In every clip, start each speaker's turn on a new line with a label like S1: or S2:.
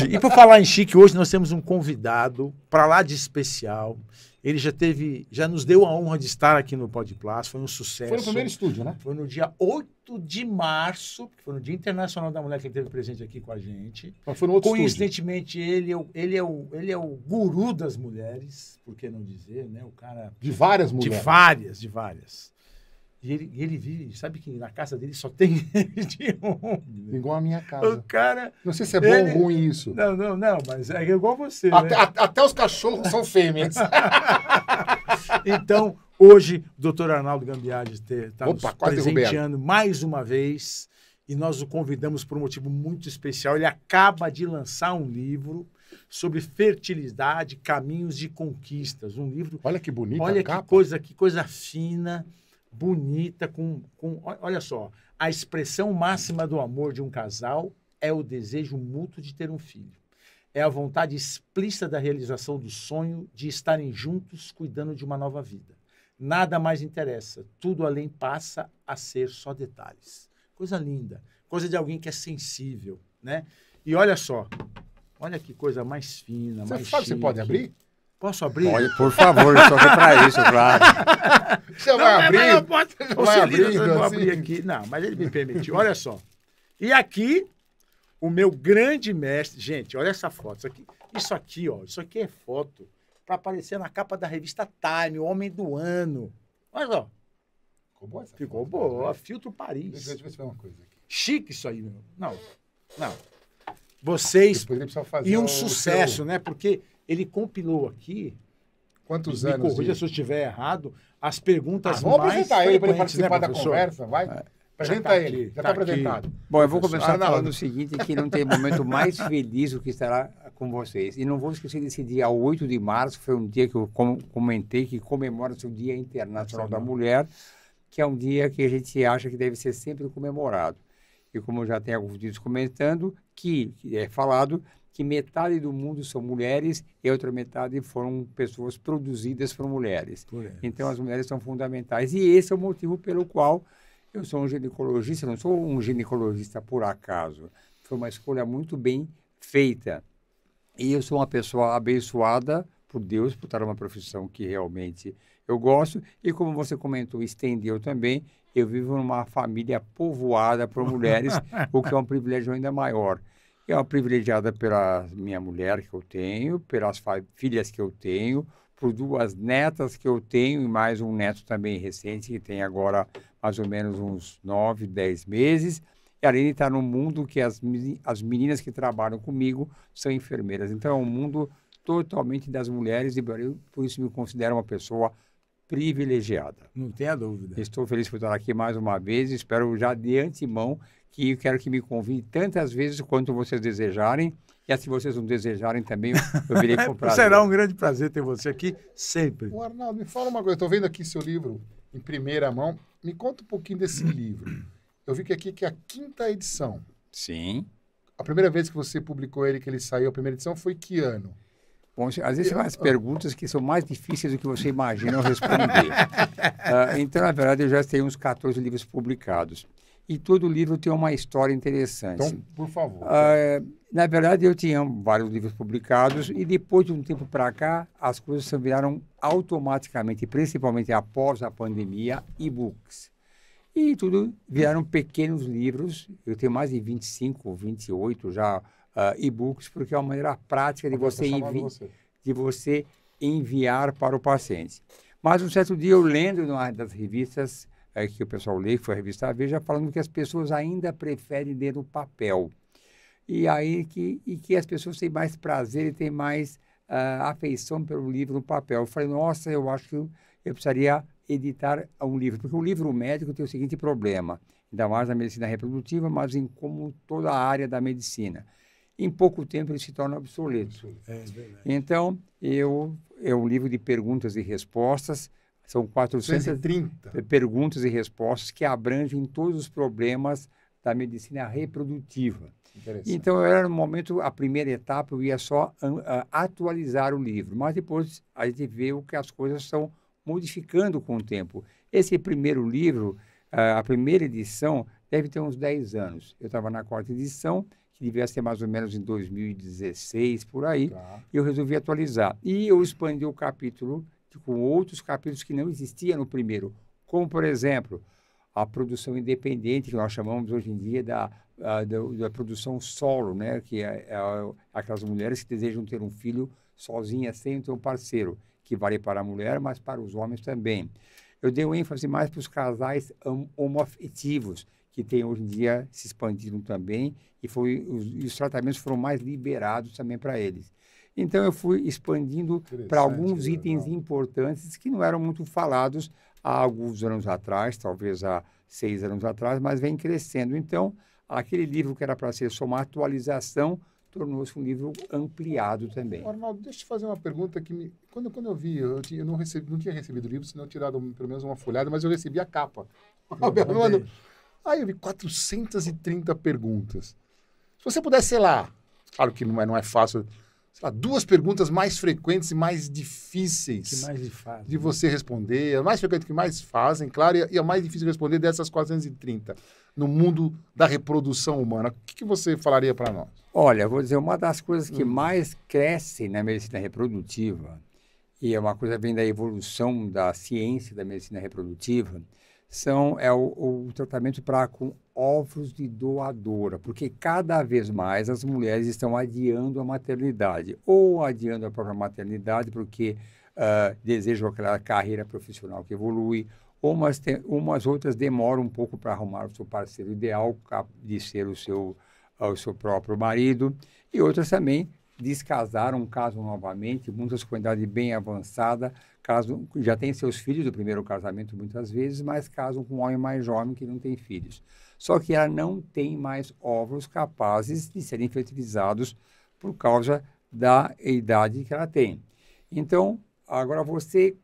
S1: hoje, e por falar em chique, hoje nós temos um convidado para lá de especial. Ele já nos deu a honra de estar aqui no Podplas, foi um sucesso.
S2: Foi no primeiro estúdio, né?
S1: Foi no dia 8 de março, que foi no Dia Internacional da Mulher que ele teve presente aqui com a gente.
S2: Mas foi no outro
S1: Coincidentemente, ele é o guru das mulheres, por que não dizer, né? O cara...
S2: De várias mulheres.
S1: De várias. E ele vive, sabe que na casa dele só tem de homem.
S2: Igual a minha casa.
S1: O cara...
S2: Não sei se é bom ou ruim isso.
S1: Não, mas é igual você,
S2: até os cachorros são fêmeas.
S1: Então, hoje, o doutor Arnaldo Gambiardi está nos
S2: quase
S1: presenteando mais uma vez e nós o convidamos por um motivo muito especial. Ele acaba de lançar um livro sobre fertilidade, caminhos de conquistas. Um livro...
S2: Olha que bonita
S1: olha
S2: a capa.
S1: Que coisa fina, bonita, olha só, a expressão máxima do amor de um casal é o desejo mútuo de ter um filho. É a vontade explícita da realização do sonho de estarem juntos cuidando de uma nova vida. Nada mais interessa. Tudo além passa a ser só detalhes. Coisa linda. Coisa de alguém que é sensível, né? E olha só. Olha que coisa mais fina, mais chique.
S2: Você pode abrir?
S1: Posso abrir?
S3: Pode, por favor. Estou aqui para isso, claro.
S2: Você vai abrir?
S1: Não, pode.
S2: Vai abrir,
S1: eu vou
S2: assim?
S1: abrir aqui. Não, mas ele me permitiu. Olha só. E aqui... O meu grande mestre... Gente, olha essa foto. Isso aqui é foto para aparecer na capa da revista Time, o Homem do Ano. Olha só.
S2: Ficou boa essa
S1: Ficou
S2: foto,
S1: boa.
S2: né?
S1: Filtro Paris.
S2: Deixa eu ver se tem uma coisa aqui.
S1: Chique isso aí, meu. Não. Vocês...
S2: Depois ele precisa fazer
S1: E um sucesso, né? Porque ele compilou aqui...
S2: Quantos
S1: me
S2: anos?
S1: corrija se eu estiver errado. As perguntas
S2: Vamos
S1: mais
S2: apresentar ele para ele
S1: frequentes,
S2: participar
S1: né,
S2: da
S1: professor?
S2: conversa, vai? Apresenta
S1: tá
S2: ele.
S1: aqui,
S2: Já
S1: tá
S2: está apresentado.
S3: Bom, eu vou começar
S2: Arnaldo.
S3: falando o seguinte, que não tem momento mais feliz do que estará com vocês. E não vou esquecer desse dia 8 de março, foi um dia que eu comentei que comemora-se o Dia Internacional da Mulher, que é um dia que a gente acha que deve ser sempre comemorado. E como já tem alguns vídeos comentando, que é falado que metade do mundo são mulheres e a outra metade foram pessoas produzidas por mulheres. Então, as mulheres são fundamentais. E esse é o motivo pelo qual eu sou um ginecologista, não sou um ginecologista por acaso. Foi uma escolha muito bem feita. E eu sou uma pessoa abençoada por Deus, por estar numa profissão que realmente eu gosto. E como você comentou, estendeu também, eu vivo numa família povoada por mulheres, o que é um privilégio ainda maior. É uma privilegiada pela minha mulher que eu tenho, pelas filhas que eu tenho, por 2 netas que eu tenho e mais um neto também recente, que tem agora mais ou menos uns 9, 10 meses. E além de estar num mundo que as meninas que trabalham comigo são enfermeiras. Então, é um mundo totalmente das mulheres e por isso me considero uma pessoa privilegiada.
S1: Não tenha dúvida.
S3: Estou feliz por estar aqui mais uma vez. Espero já de antemão que eu quero que me convide tantas vezes quanto vocês desejarem. E se vocês não desejarem também, eu virei com prazer.
S1: Será um grande prazer ter você aqui sempre.
S2: O Arnaldo, me fala uma coisa. Estou vendo aqui seu livro em primeira mão. Me conta um pouquinho desse livro. Eu vi que aqui que é a 5ª edição.
S3: Sim.
S2: A primeira vez que você publicou ele, que ele saiu, a primeira edição, foi que ano?
S3: Bom, às vezes você faz perguntas que são mais difíceis do que você imagina eu responder. Então, na verdade, eu já tenho uns 14 livros publicados. E todo livro tem uma história interessante.
S2: Então, por favor.
S3: Na verdade, eu tinha vários livros publicados e depois de um tempo para cá, as coisas viraram automaticamente, principalmente após a pandemia, e-books. E tudo viraram pequenos livros. Eu tenho mais de 25, 28 já e-books, porque é uma maneira prática de você enviar para o paciente. Mas um certo dia eu lendo numa das revistas que o pessoal lê, que foi a revista Veja, falando que as pessoas ainda preferem ler no papel. E aí que as pessoas têm mais prazer e têm mais afeição pelo livro no papel. Eu falei, nossa, eu acho que eu precisaria editar um livro, porque o livro médico tem o seguinte problema, ainda mais na medicina reprodutiva, mas em como toda a área da medicina. Em pouco tempo ele se torna obsoleto.
S1: É verdade.
S3: Então, é um livro de perguntas e respostas, são 430 perguntas e respostas que abrangem todos os problemas da medicina reprodutiva. Então, era no momento, a primeira etapa, eu ia só atualizar o livro, mas depois a gente vê o que as coisas estão modificando com o tempo. Esse primeiro livro, a primeira edição, deve ter uns 10 anos. Eu estava na 4ª edição, que devia ser mais ou menos em 2016, por aí,
S2: Tá.
S3: e eu resolvi atualizar. E eu expandi o capítulo com outros capítulos que não existiam no primeiro, como, por exemplo, a produção independente, que nós chamamos hoje em dia da produção solo, né? Que é aquelas mulheres que desejam ter um filho sozinhas, sem ter um parceiro, que vale para a mulher, mas para os homens também. Eu dei um ênfase mais para os casais homoafetivos, que tem hoje em dia se expandindo também, e os tratamentos foram mais liberados também para eles. Então, eu fui expandindo para alguns itens importantes que não eram muito falados há alguns anos atrás, talvez há 6 anos atrás, mas vem crescendo. Então, aquele livro que era para ser só uma atualização, tornou-se um livro ampliado também.
S2: Arnaldo, deixa eu te fazer uma pergunta que quando eu vi, eu não tinha recebido o livro, senão eu tinha dado pelo menos uma folhada, mas eu recebi a capa. Aí eu vi 430 perguntas. Se você pudesse, sei lá, claro que não é fácil, sei lá, 2 perguntas mais frequentes e mais difíceis
S1: Que mais faz,
S2: de você responder, a mais frequente que mais fazem, claro, e a mais difícil de responder dessas 430 no mundo da reprodução humana. O que você falaria para nós?
S3: Olha, vou dizer, uma das coisas que mais cresce na medicina reprodutiva, e é uma coisa que vem da evolução da ciência da medicina reprodutiva, é o tratamento com óvulos de doadora, porque cada vez mais as mulheres estão adiando a maternidade, ou adiando a própria maternidade porque desejam aquela carreira profissional que evolui, ou umas outras demoram um pouco para arrumar o seu parceiro ideal, de ser o seu próprio marido, e outras também descasaram, casam novamente, muitas com idade bem avançada, já têm seus filhos do primeiro casamento muitas vezes, mas casam com um homem mais jovem que não tem filhos. Só que ela não tem mais óvulos capazes de serem fertilizados por causa da idade que ela tem. Então, agora você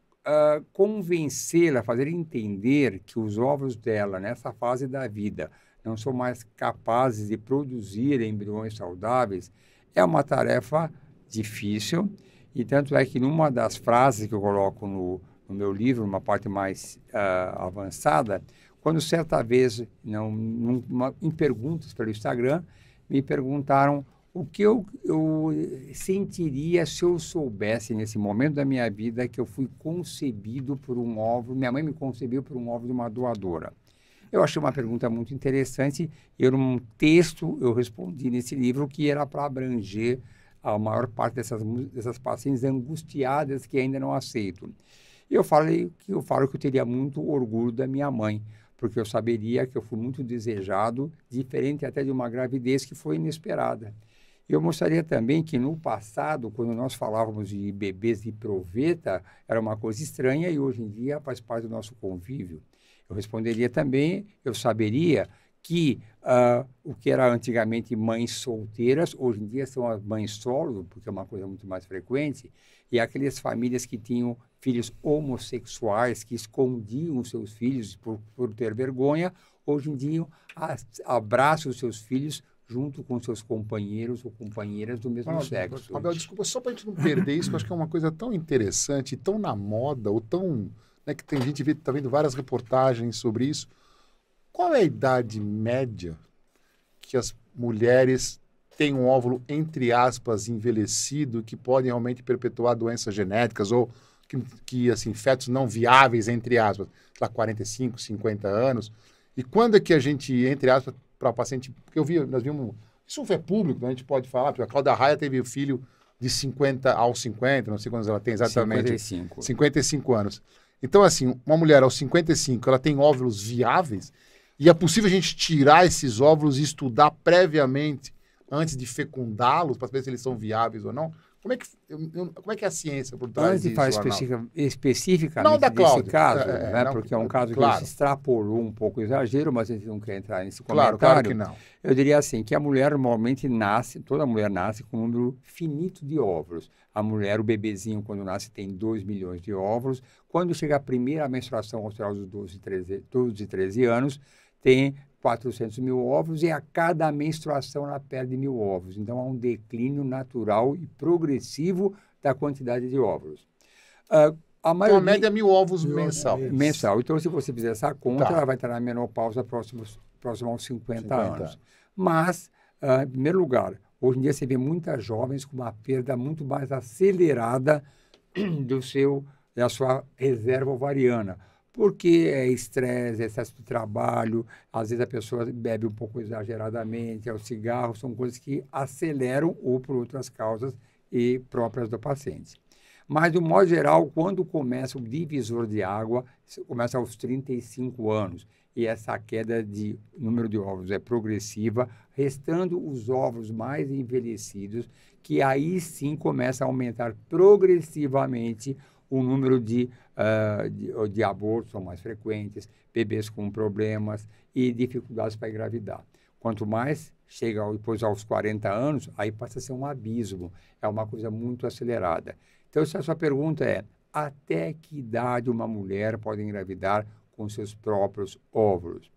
S3: convencê-la, fazer entender que os óvulos dela, nessa fase da vida, não são mais capazes de produzir embriões saudáveis, é uma tarefa difícil, e tanto é que numa das frases que eu coloco no meu livro, uma parte mais avançada, quando certa vez, em perguntas pelo Instagram, me perguntaram o que eu sentiria se eu soubesse, nesse momento da minha vida, que eu fui concebido por um óvulo, minha mãe me concebeu por um óvulo de uma doadora. Eu achei uma pergunta muito interessante, e num texto eu respondi nesse livro que era para abranger a maior parte dessas pacientes angustiadas que ainda não aceitam. E eu falo que eu teria muito orgulho da minha mãe, porque eu saberia que eu fui muito desejado, diferente até de uma gravidez que foi inesperada. Eu mostraria também que no passado, quando nós falávamos de bebês de proveta, era uma coisa estranha e hoje em dia faz parte do nosso convívio. Eu responderia também, eu saberia que o que era antigamente mães solteiras, hoje em dia são as mães solo, porque é uma coisa muito mais frequente, e aquelas famílias que tinham filhos homossexuais, que escondiam os seus filhos por ter vergonha, hoje em dia abraçam os seus filhos junto com seus companheiros ou companheiras do mesmo sexo.
S2: Abel, desculpa, só para a gente não perder isso, que eu acho que é uma coisa tão interessante, tão na moda, ou tão... Né, que tem gente que está vendo várias reportagens sobre isso. Qual é a idade média que as mulheres têm um óvulo, entre aspas, envelhecido, que podem realmente perpetuar doenças genéticas ou que assim, fetos não viáveis, entre aspas, lá 45, 50 anos? E quando é que a gente, entre aspas, para o paciente... Porque nós vimos... Isso é público, né? A gente pode falar, porque a Cláudia Raia teve filho de 50 aos 50, não sei quantos ela tem exatamente. 55 anos. Então, assim, uma mulher aos 55, ela tem óvulos viáveis, e é possível a gente tirar esses óvulos e estudar previamente, antes de fecundá-los, para saber se eles são viáveis ou não? Como é que é a ciência por trás disso,
S3: especificamente
S2: não da Cláudia,
S3: desse caso, né? Não, porque é um caso que se extrapolou um pouco o exagero, mas a gente não quer entrar nesse comentário.
S2: Claro que não.
S3: Eu diria assim, que a mulher normalmente toda mulher nasce com um número finito de óvulos. A mulher, o bebezinho, quando nasce, tem 2 milhões de óvulos. Quando chega a primeira menstruação aos 12, 13 anos, tem 400 mil óvulos, e a cada menstruação ela perde 1.000 óvulos. Então, há um declínio natural e progressivo da quantidade de óvulos. A
S2: média é 1.000 ovos mensal.
S3: Então, se você fizer essa conta, ela vai estar na menopausa próximo aos 50 anos. Mas Em primeiro lugar, hoje em dia você vê muitas jovens com uma perda muito mais acelerada da sua reserva ovariana, porque é estresse, excesso de trabalho, às vezes a pessoa bebe um pouco exageradamente, o cigarro, são coisas que aceleram ou por outras causas e próprias do paciente. Mas, de um modo geral, quando começa o divisor de água, começa aos 35 anos, e essa queda de número de óvulos é progressiva, restando os óvulos mais envelhecidos, que aí sim começa a aumentar progressivamente o número de abortos são mais frequentes, bebês com problemas e dificuldades para engravidar. Quanto mais chega depois aos 40 anos, aí passa a ser um abismo, é uma coisa muito acelerada. Então, se a sua pergunta é, até que idade uma mulher pode engravidar com seus próprios óvulos?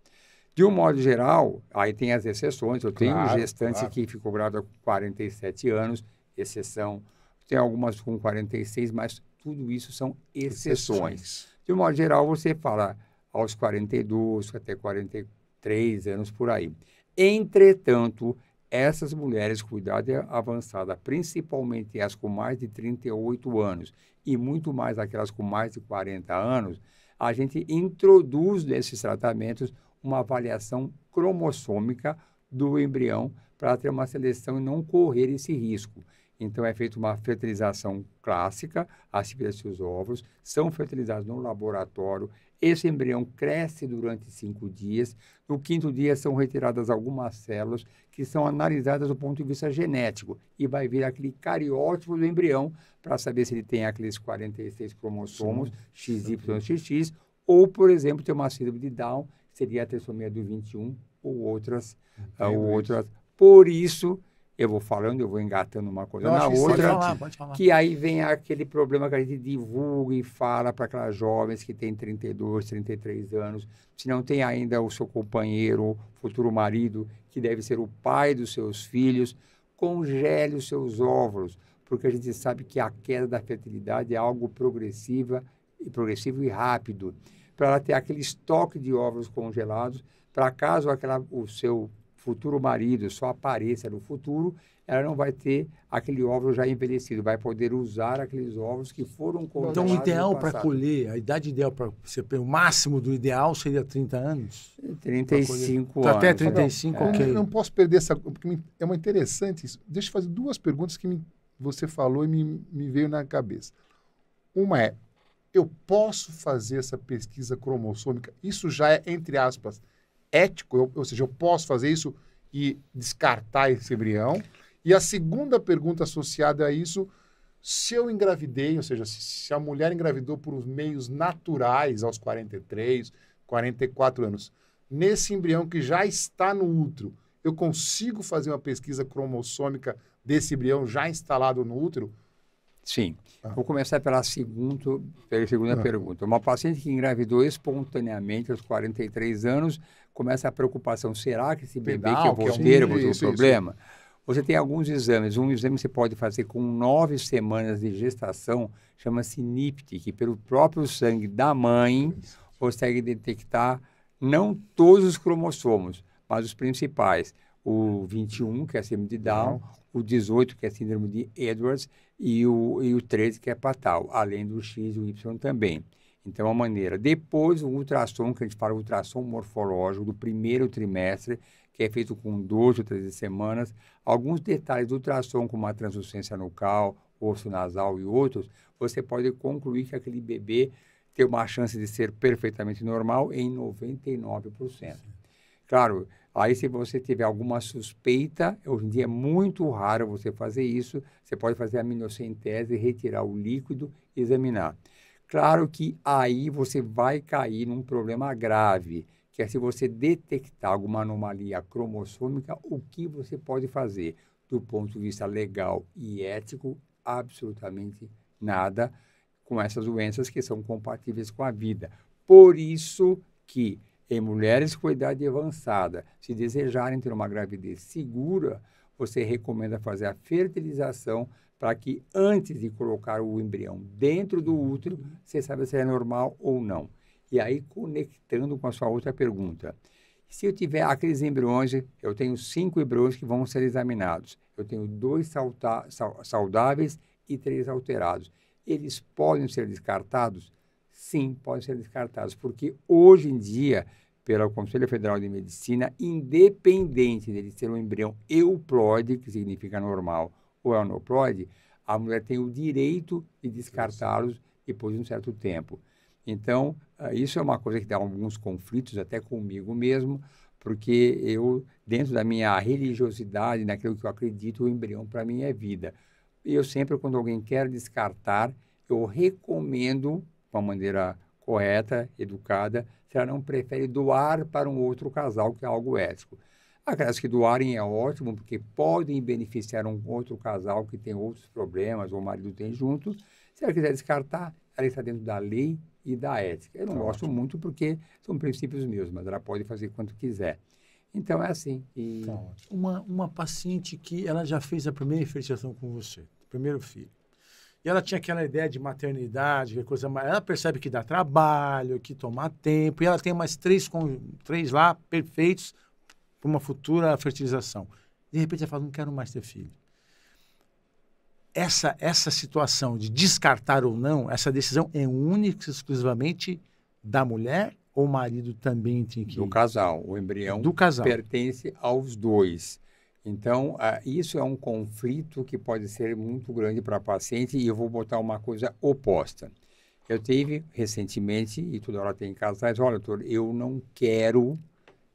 S3: De um modo geral, aí tem as exceções, eu tenho gestantes que ficou grávida com 47 anos, exceção, tem algumas com 46, mas tudo isso são exceções. De um modo geral, você fala aos 42 até 43 anos por aí. Entretanto, essas mulheres com idade avançada, principalmente as com mais de 38 anos e muito mais aquelas com mais de 40 anos, a gente introduz nesses tratamentos uma avaliação cromossômica do embrião para ter uma seleção e não correr esse risco. Então, é feita uma fertilização clássica, aspira-se os óvulos, são fertilizados no laboratório, esse embrião cresce durante 5 dias, no 5º dia são retiradas algumas células que são analisadas do ponto de vista genético e vai vir aquele cariótipo do embrião para saber se ele tem aqueles 46 cromossomos, XYXX, ou, por exemplo, tem uma síndrome de Down, que seria a trissomia do 21 ou outras. Por isso, eu vou falando, eu vou engatando uma coisa na outra,
S1: pode falar.
S3: Que aí vem aquele problema que a gente divulga e fala para aquelas jovens que têm 32, 33 anos, se não tem ainda o seu companheiro, futuro marido, que deve ser o pai dos seus filhos, congele os seus óvulos, porque a gente sabe que a queda da fertilidade é algo progressivo e rápido, para ela ter aquele estoque de óvulos congelados, para caso o seu futuro marido só apareça no futuro, ela não vai ter aquele óvulo já envelhecido, vai poder usar aqueles óvulos que foram congelados.
S1: Então, o ideal para colher, a idade ideal para você, o máximo do ideal seria 30 anos?
S3: 35 anos.
S1: Até 35, ok.
S2: Eu não posso perder essa, porque é uma interessante isso. Deixa eu fazer 2 perguntas que você falou e me veio na cabeça. Uma é, eu posso fazer essa pesquisa cromossômica? Isso já é, entre aspas, ético, ou seja, eu posso fazer isso e descartar esse embrião. E a segunda pergunta associada a isso, se eu engravidei, ou seja, se a mulher engravidou por meios naturais aos 43, 44 anos, nesse embrião que já está no útero, eu consigo fazer uma pesquisa cromossômica desse embrião já instalado no útero?
S3: Sim. Vou começar pela segunda pergunta. Uma paciente que engravidou espontaneamente aos 43 anos, começa a preocupação, será que esse bebê que eu vou ter, eu vou ter um problema? Você tem alguns exames. Um exame você pode fazer com 9 semanas de gestação, chama-se NIPT, que pelo próprio sangue da mãe consegue detectar não todos os cromossomos, mas os principais. O 21, que é a síndrome de Down, o 18, que é a síndrome de Edwards, e o 13, que é Patal, além do X e o Y também. Então, é uma maneira. Depois, o ultrassom, que a gente fala ultrassom morfológico, do primeiro trimestre, que é feito com 12 ou 13 semanas. Alguns detalhes do ultrassom, como a translucência nucal, osso nasal e outros, você pode concluir que aquele bebê tem uma chance de ser perfeitamente normal em 99%. Claro, aí se você tiver alguma suspeita, hoje em dia é muito raro você fazer isso, você pode fazer a aminocentese, retirar o líquido e examinar. Claro que aí você vai cair num problema grave, que é se você detectar alguma anomalia cromossômica, o que você pode fazer? Do ponto de vista legal e ético, absolutamente nada com essas doenças que são compatíveis com a vida. Por isso que em mulheres com idade avançada, se desejarem ter uma gravidez segura, você recomenda fazer a fertilização para que antes de colocar o embrião dentro do útero, você saiba se é normal ou não. E aí, conectando com a sua outra pergunta, Se eu tiver aqueles embriões, eu tenho 5 embriões que vão ser examinados. Eu tenho 2 saudáveis e 3 alterados. Eles podem ser descartados? Sim, podem ser descartados, porque hoje em dia, pelo Conselho Federal de Medicina, independente dele ser um embrião euploide, que significa normal, ou aneuploide, a mulher tem o direito de descartá-los depois de um certo tempo. Então, isso é uma coisa que dá alguns conflitos até comigo mesmo, porque eu, dentro da minha religiosidade, naquilo que eu acredito, o embrião para mim é vida. E eu sempre, quando alguém quer descartar, eu recomendo, de uma maneira correta, educada, se ela não prefere doar para um outro casal, que é algo ético. Aquelas que doarem é ótimo, porque podem beneficiar um outro casal que tem outros problemas, ou o marido tem junto. Se ela quiser descartar, ela está dentro da lei e da ética. Eu não gosto muito porque são princípios meus, mas ela pode fazer quanto quiser. Então, é assim. E...
S1: Uma paciente que ela já fez a primeira fertilização com você, primeiro filho. E ela tinha aquela ideia de maternidade, que coisa mais. Ela percebe que dá trabalho, que toma tempo, e ela tem mais 3 lá perfeitos para uma futura fertilização. De repente ela fala, não quero mais ter filho. Essa situação de descartar ou não, essa decisão é única e exclusivamente da mulher ou o marido também tem que...
S3: Do casal. O embrião
S1: do casal
S3: pertence aos 2. Então, isso é um conflito que pode ser muito grande para a paciente e eu vou botar uma coisa oposta. Eu tive recentemente, e toda hora tem casais, olha, doutor, eu não quero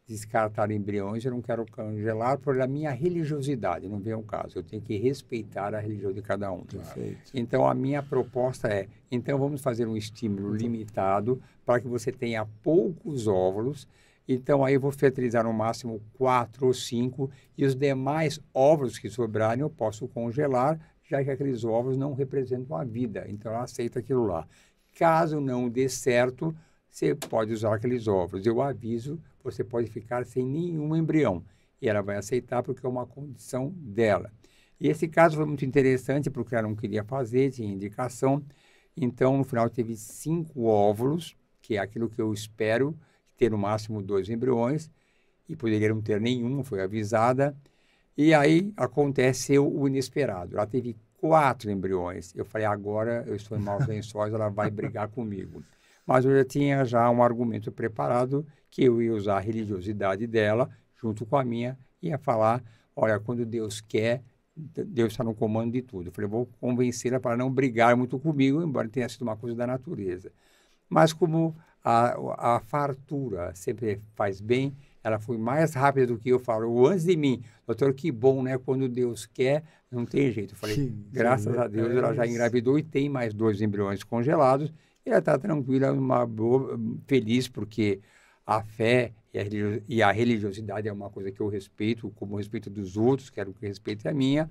S3: descartar embriões, eu não quero congelar por a minha religiosidade, não vem ao caso. Eu tenho que respeitar a religião de cada um.
S1: Perfeito.
S3: Então, a minha proposta é, então vamos fazer um estímulo limitado para que você tenha poucos óvulos. Então, aí eu vou fertilizar no máximo 4 ou 5 e os demais óvulos que sobrarem eu posso congelar, já que aqueles óvulos não representam a vida. Então, ela aceita aquilo lá. Caso não dê certo, você pode usar aqueles óvulos. Eu aviso, você pode ficar sem nenhum embrião. E ela vai aceitar porque é uma condição dela. E esse caso foi muito interessante porque ela não queria fazer, tinha indicação. Então, no final, teve 5 óvulos, que é aquilo que eu espero, ter no máximo 2 embriões. E poderia não ter nenhum, foi avisada. E aí aconteceu o inesperado. Ela teve 4 embriões. Eu falei, agora eu estou em maus lençóis, ela vai brigar comigo. Mas eu já tinha um argumento preparado que eu ia usar a religiosidade dela junto com a minha, ia falar, olha, quando Deus quer, Deus está no comando de tudo. Eu falei, vou convencê-la para não brigar muito comigo, embora tenha sido uma coisa da natureza. Mas como a fartura sempre faz bem, ela foi mais rápida do que eu falo. Antes de mim, doutor, que bom, né? Quando Deus quer, não tem jeito. Eu falei, graças a Deus, ela já engravidou e tem mais 2 embriões congelados. E ela está tranquila, feliz, porque a fé e a religiosidade é uma coisa que eu respeito, como respeito dos outros, quero que respeite a minha.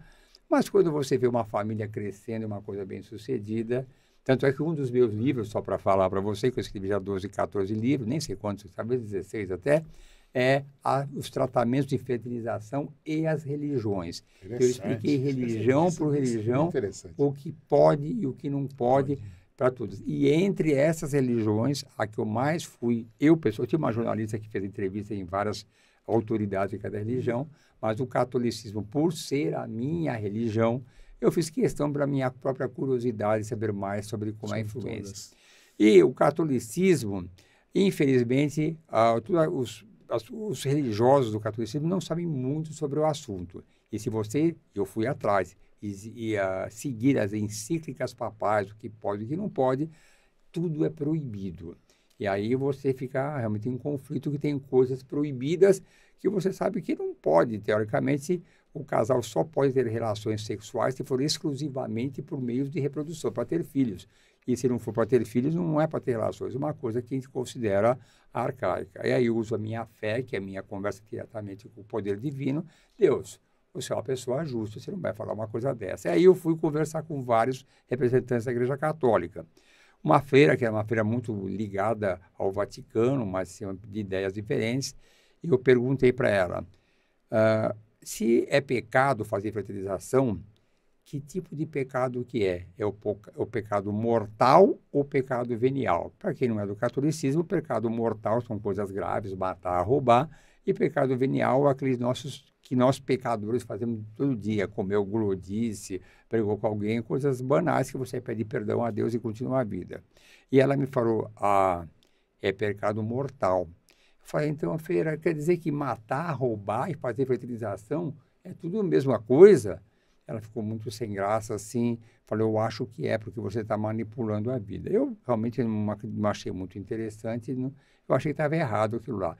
S3: Mas quando você vê uma família crescendo, uma coisa bem sucedida, tanto é que um dos meus livros, só para falar para você, que eu escrevi já 12, 14 livros, nem sei quantos, talvez 16 até, é os tratamentos de fertilização e as religiões. Eu expliquei religião por religião, o que pode e o que não pode. Para todos. E entre essas religiões, a que eu mais fui, eu tinha uma jornalista que fez entrevista em várias autoridades de cada religião, mas o catolicismo, por ser a minha religião, eu fiz questão para minha própria curiosidade saber mais sobre como é a influência. E o catolicismo, infelizmente, os religiosos do catolicismo não sabem muito sobre o assunto. E se eu fui atrás, e seguir as encíclicas papais, o que pode e o que não pode, tudo é proibido. E aí você fica realmente em conflito, que tem coisas proibidas que você sabe que não pode. Teoricamente, o casal só pode ter relações sexuais se for exclusivamente por meios de reprodução, para ter filhos. E se não for para ter filhos, não é para ter relações. É uma coisa que a gente considera arcaica. E aí eu uso a minha fé, que é a minha conversa diretamente com o poder divino. Deus, você é uma pessoa justa, você não vai falar uma coisa dessa. E aí eu fui conversar com vários representantes da Igreja Católica. Uma feira, que era uma feira muito ligada ao Vaticano, mas de ideias diferentes, e eu perguntei para ela, se é pecado fazer fertilização, que tipo de pecado que é? É o pecado mortal ou pecado venial? Para quem não é do catolicismo, o pecado mortal são coisas graves, matar, roubar, E pecado venial, aqueles que nós pecadores fazemos todo dia, comeu glodice, pregou com alguém, coisas banais que você pede perdão a Deus e continua a vida. E ela me falou, é pecado mortal. Eu falei, então, Feira, quer dizer que matar, roubar e fazer fertilização é tudo a mesma coisa? Ela ficou muito sem graça, assim. Falei, eu acho que é, porque você está manipulando a vida. Eu realmente não achei muito interessante, eu achei que estava errado aquilo lá.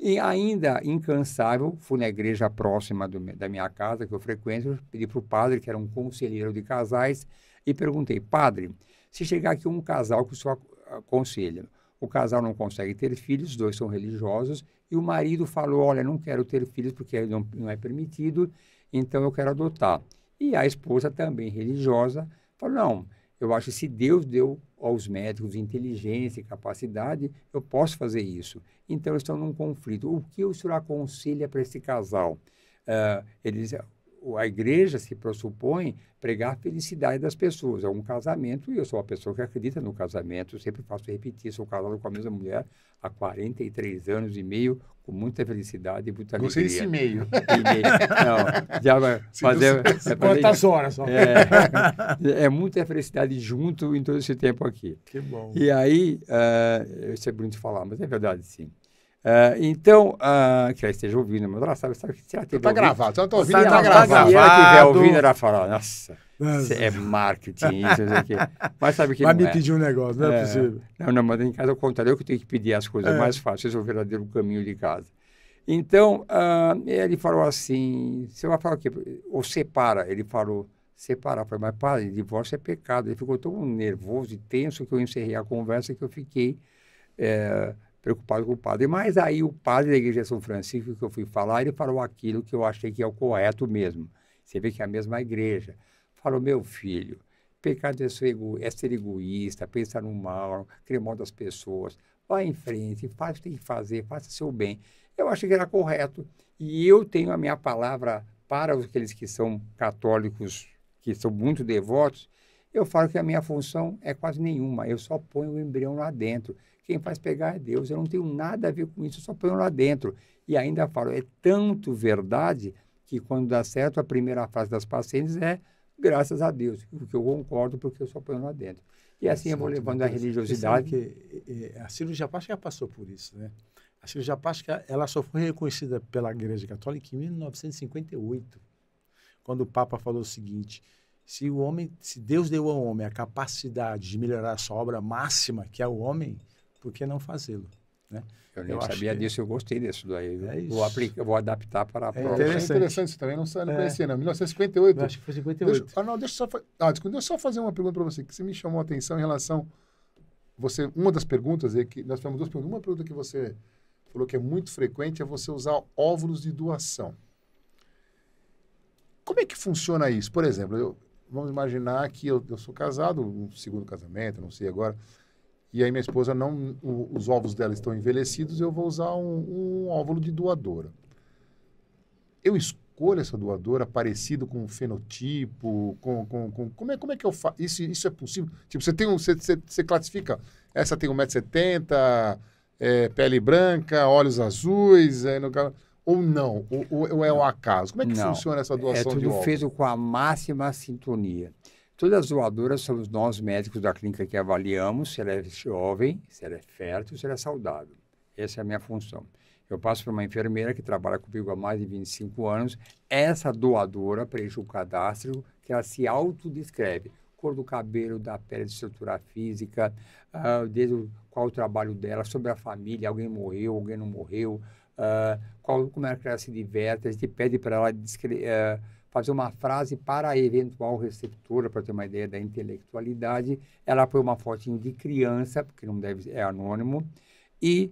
S3: E ainda incansável, fui na igreja próxima da minha casa, que eu frequento, pedi para o padre, que era um conselheiro de casais, e perguntei, padre, se chegar aqui um casal que o senhor aconselha, o casal não consegue ter filhos, os dois são religiosos, e o marido falou, olha, não quero ter filhos porque não é permitido, então eu quero adotar. E a esposa, também religiosa, falou, não, eu acho que se Deus deu aos médicos inteligência e capacidade, eu posso fazer isso. Então, eles estão num conflito. O que o senhor aconselha para esse casal? A igreja se pressupõe pregar a felicidade das pessoas. É um casamento, e eu sou uma pessoa que acredita no casamento, eu sempre faço repetir, sou casado com a mesma mulher há 43 anos e meio, com muita felicidade e muita alegria.
S2: Gostei desse meio.
S3: Não, já vai fazer...
S1: Quantas horas? Só?
S3: É muita felicidade junto em todo esse tempo aqui.
S1: Que bom.
S3: E aí, isso é bonito de falar, mas é verdade, sim. Então, que ela esteja ouvindo, mas ela sabe que se ela estiver
S2: Está gravado, se ela está ouvindo,
S3: se
S2: está gravado.
S3: Se ela estiver ouvindo, ela fala, nossa, é marketing, isso aqui. Mas sabe que
S1: vai
S3: não
S1: me pedir um negócio, não é possível.
S3: Não, mas em casa, ao contrário, eu que tenho que pedir as coisas mais fáceis, o verdadeiro caminho de casa. Então, ele falou assim, você vai falar o quê? Ou separa, ele falou, separar. Eu falei, mas padre, divórcio é pecado. Ele ficou tão nervoso e tenso que eu encerrei a conversa que eu fiquei... preocupado com o padre. Mas aí o padre da igreja de São Francisco, que eu fui falar, ele falou aquilo que eu achei que é o correto mesmo. Você vê que é a mesma igreja. Falou, meu filho, pecado é ser egoísta, pensar no mal, querer mal das pessoas. Vá em frente, faz o que tem que fazer, faça seu bem. Eu achei que era correto. E eu tenho a minha palavra para aqueles que são católicos, que são muito devotos, eu falo que a minha função é quase nenhuma. Eu só ponho o embrião lá dentro. Quem faz pegar é Deus. Eu não tenho nada a ver com isso, eu só ponho lá dentro. E ainda falo, é tanto verdade que quando dá certo, a primeira fase das pacientes é graças a Deus. O que eu concordo, porque eu só ponho lá dentro. E assim eu vou levando a religiosidade.
S1: A cirurgia plástica já passou por isso, né? A cirurgia plástica, ela só foi reconhecida pela Igreja Católica em 1958, quando o Papa falou o seguinte: se Deus deu ao homem a capacidade de melhorar a sua obra máxima, que é o homem, por que não fazê-lo? Né?
S3: Eu nem sabia disso, eu gostei disso daí. Vou adaptar para a prova.
S2: Interessante isso também, não conhecia, não. 1958.
S1: Eu acho que foi 58.
S2: Deixa eu só fazer uma pergunta para você, que você me chamou a atenção em relação... Uma das perguntas é que... Nós tivemos duas perguntas. Uma pergunta que você falou que é muito frequente é você usar óvulos de doação. Como é que funciona isso? Por exemplo, vamos imaginar que eu sou casado, um segundo casamento, não sei agora... E aí minha esposa os ovos dela estão envelhecidos, eu vou usar um óvulo de doadora. Eu escolho essa doadora parecido com o fenotipo, como é que eu faço? Isso é possível? Tipo, você classifica, essa tem 1,70 m, pele branca, olhos azuis, ou não? Ou é um acaso? Como é que funciona essa doação de óvulos?
S3: É tudo feito com a máxima sintonia. Todas as doadoras somos nós médicos da clínica que avaliamos se ela é jovem, se ela é fértil, se ela é saudável. Essa é a minha função. Eu passo para uma enfermeira que trabalha comigo há mais de 25 anos. Essa doadora preenche o cadastro que ela se autodescreve. Cor do cabelo, da pele, de estrutura física, desde qual o trabalho dela, sobre a família, alguém morreu, alguém não morreu, como é que ela se diverte. A gente pede para ela fazer uma frase para a eventual receptora, para ter uma ideia da intelectualidade. Ela põe uma fotinho de criança, porque não deve, é anônimo, e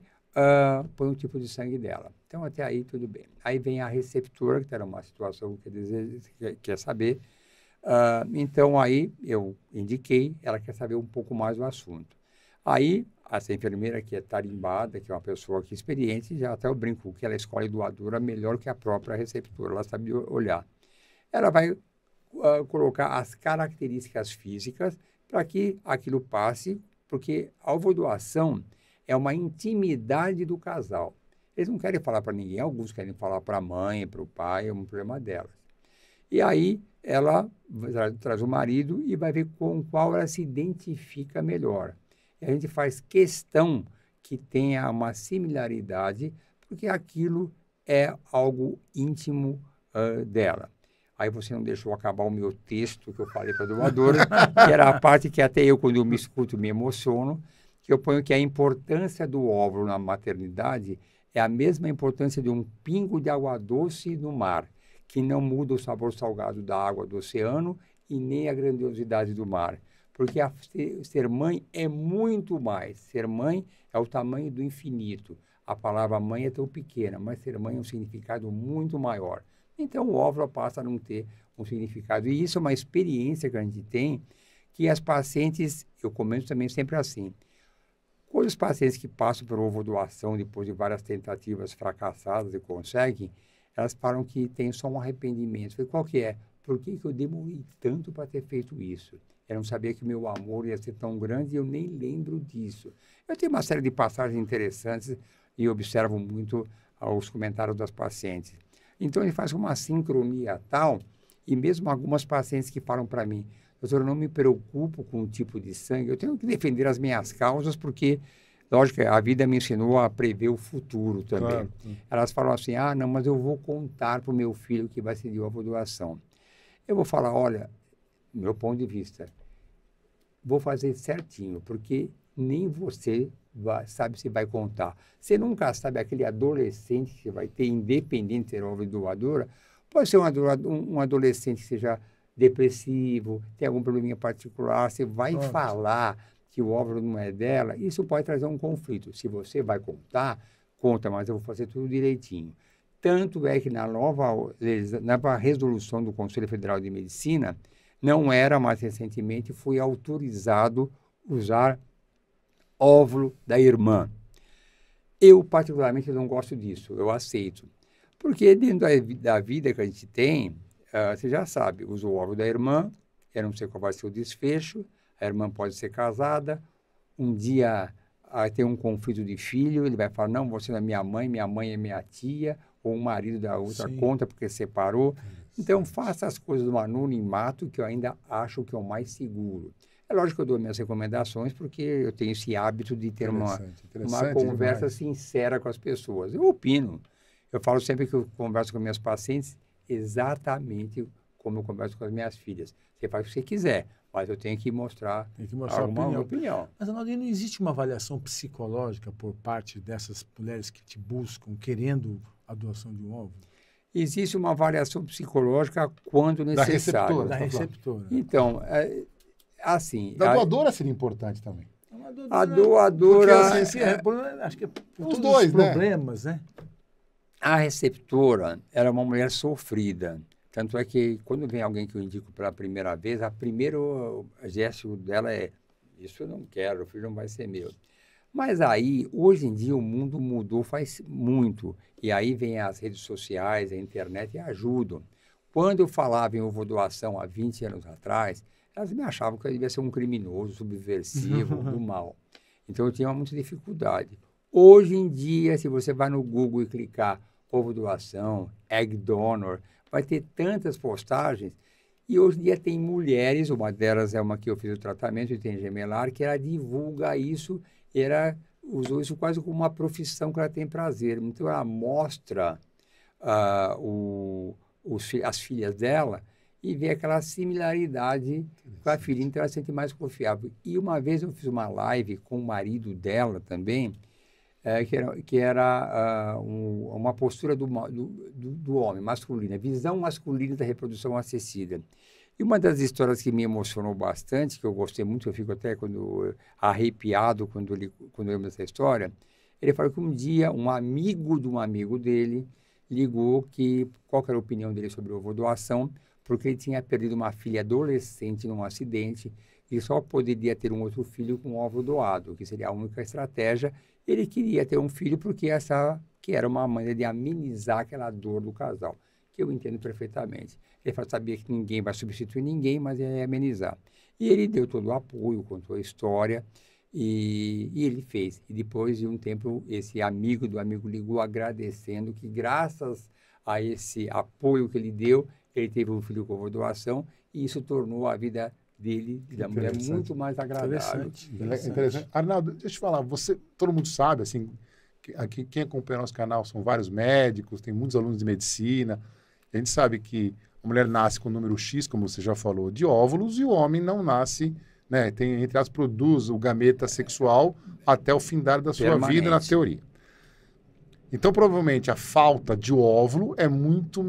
S3: põe o tipo de sangue dela. Então, até aí, tudo bem. Aí vem a receptora, que está numa situação que quer saber. Então, aí eu indiquei, ela quer saber um pouco mais do assunto. Aí, essa enfermeira que é tarimbada, que é uma pessoa que é experiente, já até eu brinco que ela escolhe doadora melhor que a própria receptora, ela sabe olhar. Ela vai colocar as características físicas para que aquilo passe, porque a ovodoação é uma intimidade do casal. Eles não querem falar para ninguém, alguns querem falar para a mãe, para o pai, é um problema delas. E aí ela traz o marido e vai ver com qual ela se identifica melhor. E a gente faz questão que tenha uma similaridade, porque aquilo é algo íntimo dela. Aí você não deixou acabar o meu texto que eu falei para a doadora, que era a parte que até eu, quando eu me escuto, me emociono, que eu ponho que a importância do óvulo na maternidade é a mesma importância de um pingo de água doce no mar, que não muda o sabor salgado da água do oceano e nem a grandiosidade do mar. Porque ser mãe é muito mais. Ser mãe é o tamanho do infinito. A palavra mãe é tão pequena, mas ser mãe é um significado muito maior. Então, o óvulo passa a não ter um significado. E isso é uma experiência que a gente tem, que as pacientes, eu comento também sempre assim, quando os pacientes que passam por ovodoação, depois de várias tentativas fracassadas e conseguem, elas falam que tem só um arrependimento. Eu falei, qual que é? Por que eu demorei tanto para ter feito isso? Eu não sabia que o meu amor ia ser tão grande e eu nem lembro disso. Eu tenho uma série de passagens interessantes e observo muito os comentários das pacientes. Então, ele faz uma sincronia tal, e mesmo algumas pacientes que falam para mim, doutor, eu não me preocupo com o tipo de sangue, eu tenho que defender as minhas causas, porque, lógico, a vida me ensinou a prever o futuro também. Claro. Elas falam assim, não, mas eu vou contar para o meu filho que vai ser de ovodoação. Eu vou falar, olha, meu ponto de vista, vou fazer certinho, porque nem você sabe se vai contar. Você nunca sabe aquele adolescente que vai ter, independente de ser óvulo doadora, pode ser um adolescente que seja depressivo, tem algum probleminha particular, você vai falar que o óvulo não é dela, isso pode trazer um conflito. Se você vai contar, conta, mas eu vou fazer tudo direitinho. Tanto é que na nova resolução do Conselho Federal de Medicina, não era, mas recentemente foi autorizado usar óvulo da irmã. Eu, particularmente, não gosto disso, eu aceito. Porque dentro da vida que a gente tem, você já sabe, usa o óvulo da irmã, eu não sei qual vai ser o desfecho, a irmã pode ser casada, um dia tem um conflito de filho, ele vai falar, não, você não é minha mãe é minha tia, ou o marido da outra conta porque separou. Então, faça as coisas no anonimato, que eu ainda acho que é o mais seguro. É lógico que eu dou minhas recomendações, porque eu tenho esse hábito de ter uma conversa sincera com as pessoas. Eu opino. Eu falo sempre que eu converso com minhas pacientes exatamente como eu converso com as minhas filhas. Você faz o que você quiser, mas eu tenho que mostrar alguma opinião.
S1: Mas, Arnaldinho, não existe uma avaliação psicológica por parte dessas mulheres que te buscam, querendo a doação de um óvulo?
S3: Existe uma avaliação psicológica quando necessário.
S1: Da receptora.
S3: Então, assim...
S2: Da doadora seria importante também.
S3: A doadora...
S1: Porque, assim, acho que é por
S2: os dois,
S1: os problemas, né?
S3: A receptora era uma mulher sofrida. Tanto é que, quando vem alguém que eu indico pela primeira vez, a primeiro gesto dela é, isso eu não quero, o filho não vai ser meu. Mas aí, hoje em dia, o mundo mudou faz muito. E aí vem as redes sociais, a internet e ajudam. Quando eu falava em ovodoação há 20 anos atrás, elas me achavam que eu devia ser um criminoso, subversivo, do mal. Então, eu tinha muita dificuldade. Hoje em dia, se você vai no Google e clicar ovodoação, egg donor, vai ter tantas postagens. E hoje em dia tem mulheres, uma delas é uma que eu fiz o tratamento e tem gemelar, que ela divulga isso, usou isso quase como uma profissão que ela tem prazer. Então, ela mostra as filhas dela e vê aquela similaridade com a filha, então ela se sente mais confiável. E uma vez eu fiz uma live com o marido dela também, que era uma postura do homem, masculina, visão masculina da reprodução assistida. E uma das histórias que me emocionou bastante, que eu gostei muito, eu fico até arrepiado quando eu lembro dessa história, ele falou que um dia um amigo de um amigo dele ligou qual era a opinião dele sobre a ovodoação, porque ele tinha perdido uma filha adolescente num acidente e só poderia ter um outro filho com óvulo doado, que seria a única estratégia. Ele queria ter um filho porque que era uma maneira de amenizar aquela dor do casal, que eu entendo perfeitamente. Ele sabia que ninguém vai substituir ninguém, mas ia amenizar. E ele deu todo o apoio, contou a história. E ele fez. E depois de um tempo, esse amigo do amigo ligou agradecendo que, graças a esse apoio que ele deu, ele teve um filho com doação e isso tornou a vida dele e da mulher muito mais agradável.
S2: Interessante. Arnaldo, deixa eu te falar, todo mundo sabe, assim, aqui quem acompanha nosso canal são vários médicos, tem muitos alunos de medicina. A gente sabe que a mulher nasce com o número X, como você já falou, de óvulos, e o homem não nasce, né? Tem, entre aspas, produz o gameta sexual até o findar da sua vida, na teoria. Então, provavelmente, a falta de óvulo é muito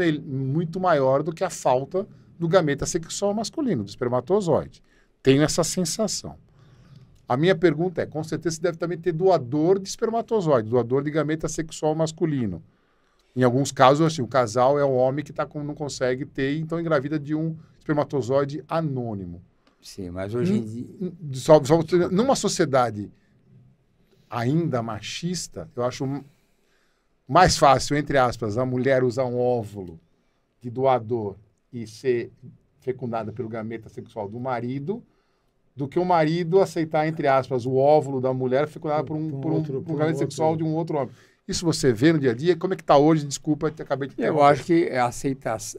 S2: maior do que a falta do gameta sexual masculino, do espermatozoide. Tenho essa sensação. A minha pergunta é, com certeza você deve também ter doador de espermatozoide, doador de gameta sexual masculino. Em alguns casos, assim, o casal é o homem que não consegue ter, então engravida de um espermatozoide anônimo.
S3: Sim, mas hoje em dia...
S2: Numa sociedade ainda machista, eu acho mais fácil, entre aspas, a mulher usar um óvulo de doador e ser fecundada pelo gameta sexual do marido, do que o marido aceitar, entre aspas, o óvulo da mulher fecundada por um gameta sexual de um outro homem. Isso você vê no dia a dia? Como é que está hoje? Desculpa, eu acabei de perguntar.
S3: Eu acho que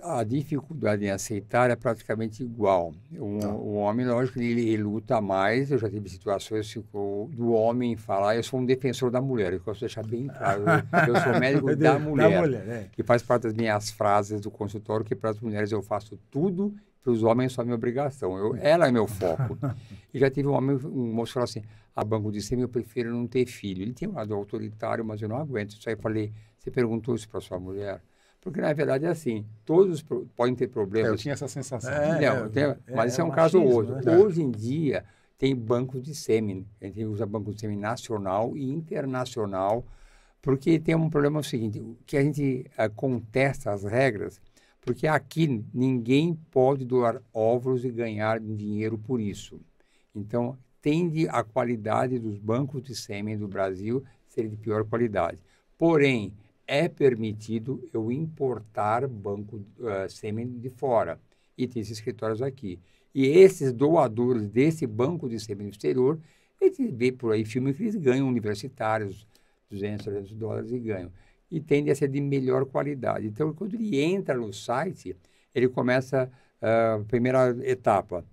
S3: a dificuldade em aceitar é praticamente igual. O homem, lógico, ele luta mais. Eu já tive situações do homem falar, eu sou um defensor da mulher. Eu posso deixar bem claro. Eu sou médico da mulher. Que faz parte das minhas frases do consultório, que para as mulheres eu faço tudo, para os homens é só minha obrigação. Ela é meu foco. E já tive um moço que falou assim, a banco de sêmen eu prefiro não ter filho. Ele tinha um lado autoritário, mas eu não aguento. Isso aí eu falei, você perguntou isso para sua mulher? Porque, na verdade, é assim, todos podem ter problemas.
S2: Eu tinha essa sensação.
S3: Mas isso é um caso ou outro. Hoje em dia, tem bancos de sêmen. A gente usa banco de sêmen nacional e internacional, porque tem um problema seguinte, que a gente contesta as regras, porque aqui ninguém pode doar óvulos e ganhar dinheiro por isso. Então, tende a qualidade dos bancos de sêmen do Brasil ser de pior qualidade. Porém, é permitido eu importar banco sêmen de fora. E tem esses escritórios aqui. E esses doadores desse banco de sêmen no exterior, eles vê por aí filmes que eles ganham universitários, 200, 300 dólares e ganham. E tende a ser de melhor qualidade. Então, quando ele entra no site, ele começa a primeira etapa.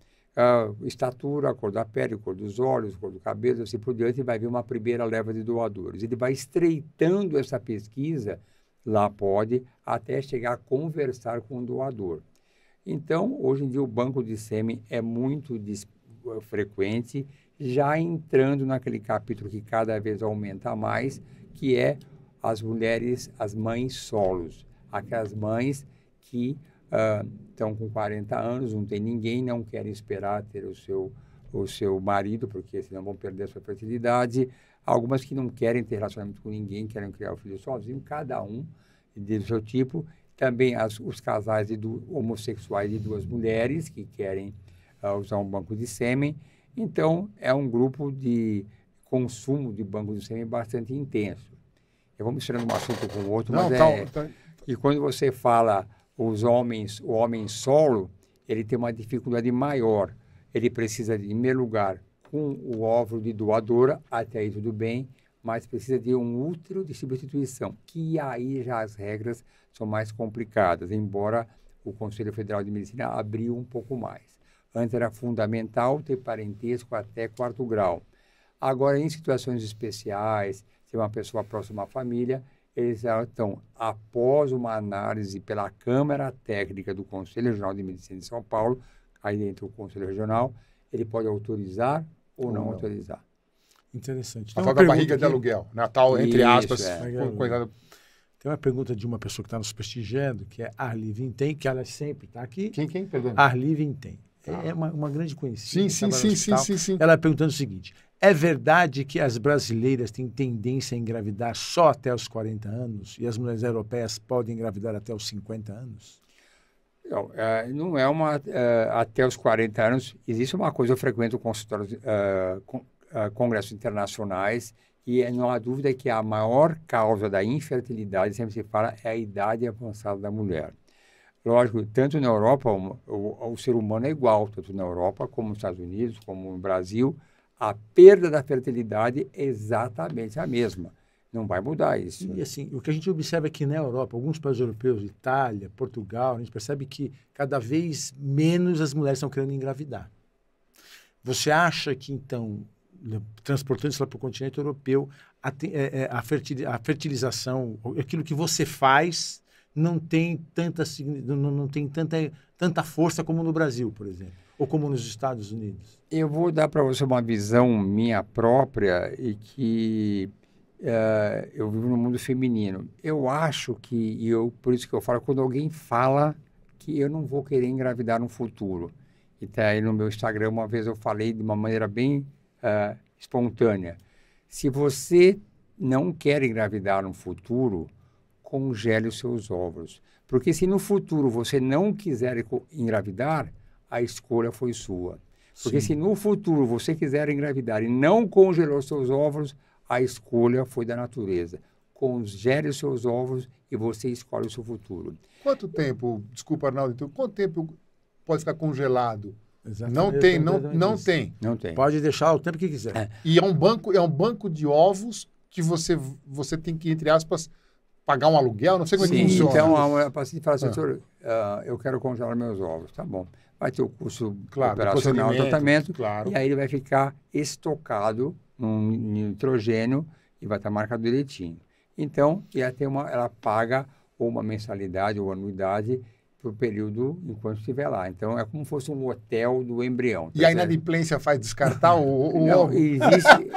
S3: Estatura, cor da pele, cor dos olhos, cor do cabelo, assim por diante, e vai ver uma primeira leva de doadores. Ele vai estreitando essa pesquisa, lá pode, até chegar a conversar com o doador. Então, hoje em dia, o banco de sêmen é muito frequente, já entrando naquele capítulo que cada vez aumenta mais, que é as mulheres, as mães solos, aquelas mães que estão com 40 anos, não tem ninguém, não querem esperar ter o seu marido, porque senão vão perder a sua fertilidade. Algumas que não querem ter relacionamento com ninguém, querem criar o filho sozinho, cada um do seu tipo. Também os casais homossexuais de duas mulheres que querem usar um banco de sêmen. Então, é um grupo de consumo de banco de sêmen bastante intenso. Eu vou misturando um assunto com o outro, mas E quando você fala o homem solo, ele tem uma dificuldade maior. Ele precisa, em primeiro lugar, com o óvulo de doadora, até aí tudo bem, mas precisa de um útero de substituição, que aí já as regras são mais complicadas, embora o Conselho Federal de Medicina abriu um pouco mais. Antes era fundamental ter parentesco até 4º grau. Agora, em situações especiais, se uma pessoa próxima à família, eles estão, após uma análise pela Câmara Técnica do Conselho Regional de Medicina de São Paulo, aí dentro do Conselho Regional, ele pode autorizar ou não autorizar.
S1: Interessante.
S2: A tal da barriga de aluguel, Natal, entre aspas.
S1: Tem uma pergunta de uma pessoa que está nos prestigiando, que é Arli Vintém, que ela sempre está aqui.
S2: Quem? Perdão.
S1: Arli Vintém. É uma grande conhecida.
S2: Sim.
S1: Ela perguntando o seguinte, é verdade que as brasileiras têm tendência a engravidar só até os 40 anos e as mulheres europeias podem engravidar até os 50 anos?
S3: Não é até os 40 anos. Existe uma coisa, eu frequento consultórios, congressos internacionais, e não há dúvida que a maior causa da infertilidade, sempre se fala, é a idade avançada da mulher. Lógico, tanto na Europa, o ser humano é igual, tanto na Europa como nos Estados Unidos, como no Brasil, a perda da fertilidade é exatamente a mesma. Não vai mudar isso.
S1: E assim, o que a gente observa aqui na Europa, alguns países europeus, Itália, Portugal, a gente percebe que cada vez menos as mulheres estão querendo engravidar. Você acha que, então, transportando isso lá para o continente europeu, a fertilização, aquilo que você faz, não tem tanta força como no Brasil, por exemplo, ou como nos Estados Unidos?
S3: Eu vou dar para você uma visão minha própria e que eu vivo no mundo feminino. Eu acho que, por isso que eu falo, quando alguém fala que eu não vou querer engravidar no futuro. E tá aí no meu Instagram, uma vez eu falei de uma maneira bem espontânea. Se você não quer engravidar no futuro, congele os seus óvulos. Porque se no futuro você não quiser engravidar, a escolha foi sua. Porque se no futuro você quiser engravidar e não congelou seus óvulos, a escolha foi da natureza. Congele os seus óvulos e você escolhe o seu futuro.
S2: Quanto tempo, desculpa, Arnaldo, então, quanto tempo pode ficar congelado?
S1: Exatamente.
S2: Não tem.
S1: Pode deixar o tempo que quiser.
S2: E é um banco de ovos que você tem que, entre aspas, pagar um aluguel, não sei como é que funciona.
S3: Então, a paciente fala assim, doutor, eu quero congelar meus ovos. Tá bom. Vai ter o curso operacional, tratamento, e aí ele vai ficar estocado no nitrogênio e vai estar marcado direitinho. Então, ela paga ou uma mensalidade ou anuidade por período enquanto estiver lá. Então, é como se fosse um hotel do embrião.
S2: E a inadimplência faz descartar o
S3: não,
S2: ovo?
S3: Existe...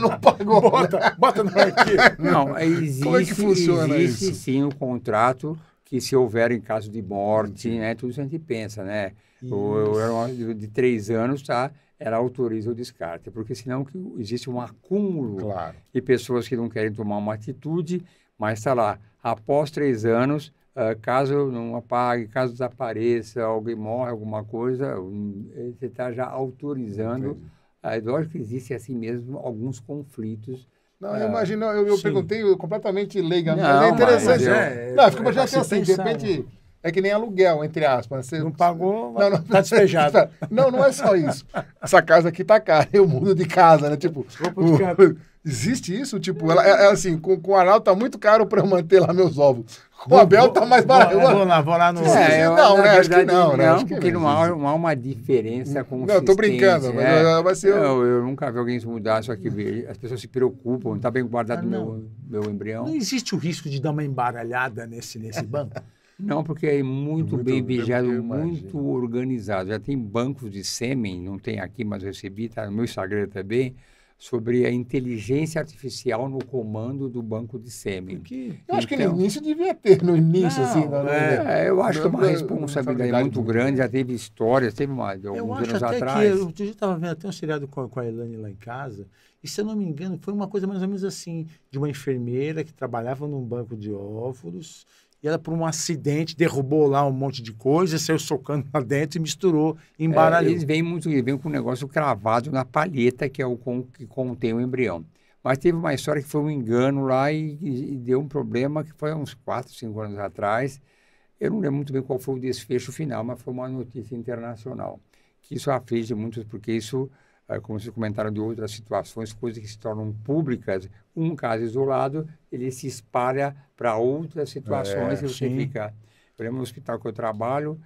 S2: não pagou.
S1: Bota no arquivo.
S3: Não, existe,
S2: como é que funciona
S3: existe
S2: isso?
S3: Sim o contrato que se houver em caso de morte, né, tudo isso a gente pensa, né? De 3 anos, tá? Ela autoriza o descarte, porque senão existe um acúmulo de pessoas que não querem tomar uma atitude, mas está lá, após 3 anos, caso não apague, caso desapareça, alguém morre, alguma coisa, você está já autorizando. Lógico que existe assim mesmo alguns conflitos.
S2: Não, eu imagino, eu perguntei completamente leiga, mas
S3: não,
S2: é interessante.
S3: Mas
S2: fica imaginando assim, de repente... É que nem aluguel, entre aspas. Você
S1: não pagou, tá despejado.
S2: Não é só isso. Essa casa aqui tá cara, eu mudo de casa, né? Tipo, existe isso? Tipo, ela assim, com o Arnaldo tá muito caro para eu manter lá meus ovos. Com o Abel tá mais barato.
S1: Vou lá no...
S2: Acho que não, né?
S3: Não, porque não há uma diferença com
S2: Não, eu tô brincando. Mas
S3: eu nunca vi alguém mudar, só que as pessoas se preocupam, tá bem guardado meu embrião.
S1: Não existe o risco de dar uma embaralhada nesse banco?
S3: Não, porque é muito bem vigiado, muito organizado. Já tem bancos de sêmen, não tem aqui, mas eu recebi, está no meu Instagram também, sobre a inteligência artificial no comando do banco de sêmen.
S2: Eu acho que no início devia ter, no início,
S3: eu acho que é uma responsabilidade muito grande, já teve histórias, teve alguns anos atrás.
S1: Eu estava vendo até um seriado com a Elane lá em casa, e se eu não me engano, foi uma coisa mais ou menos assim, de uma enfermeira que trabalhava num banco de óvulos, e ela, por um acidente, derrubou lá um monte de coisa, saiu socando lá dentro e misturou, embaralhou.
S3: Eles vêm com um negócio cravado na palheta, que é o que contém o embrião. Mas teve uma história que foi um engano lá e deu um problema que foi há uns 4, 5 anos atrás. Eu não lembro muito bem qual foi o desfecho final, mas foi uma notícia internacional. Que isso aflige muitos, porque isso, como vocês comentaram de outras situações, coisas que se tornam públicas, um caso isolado, ele se espalha para outras situações e você fica... Eu lembro no hospital que eu trabalho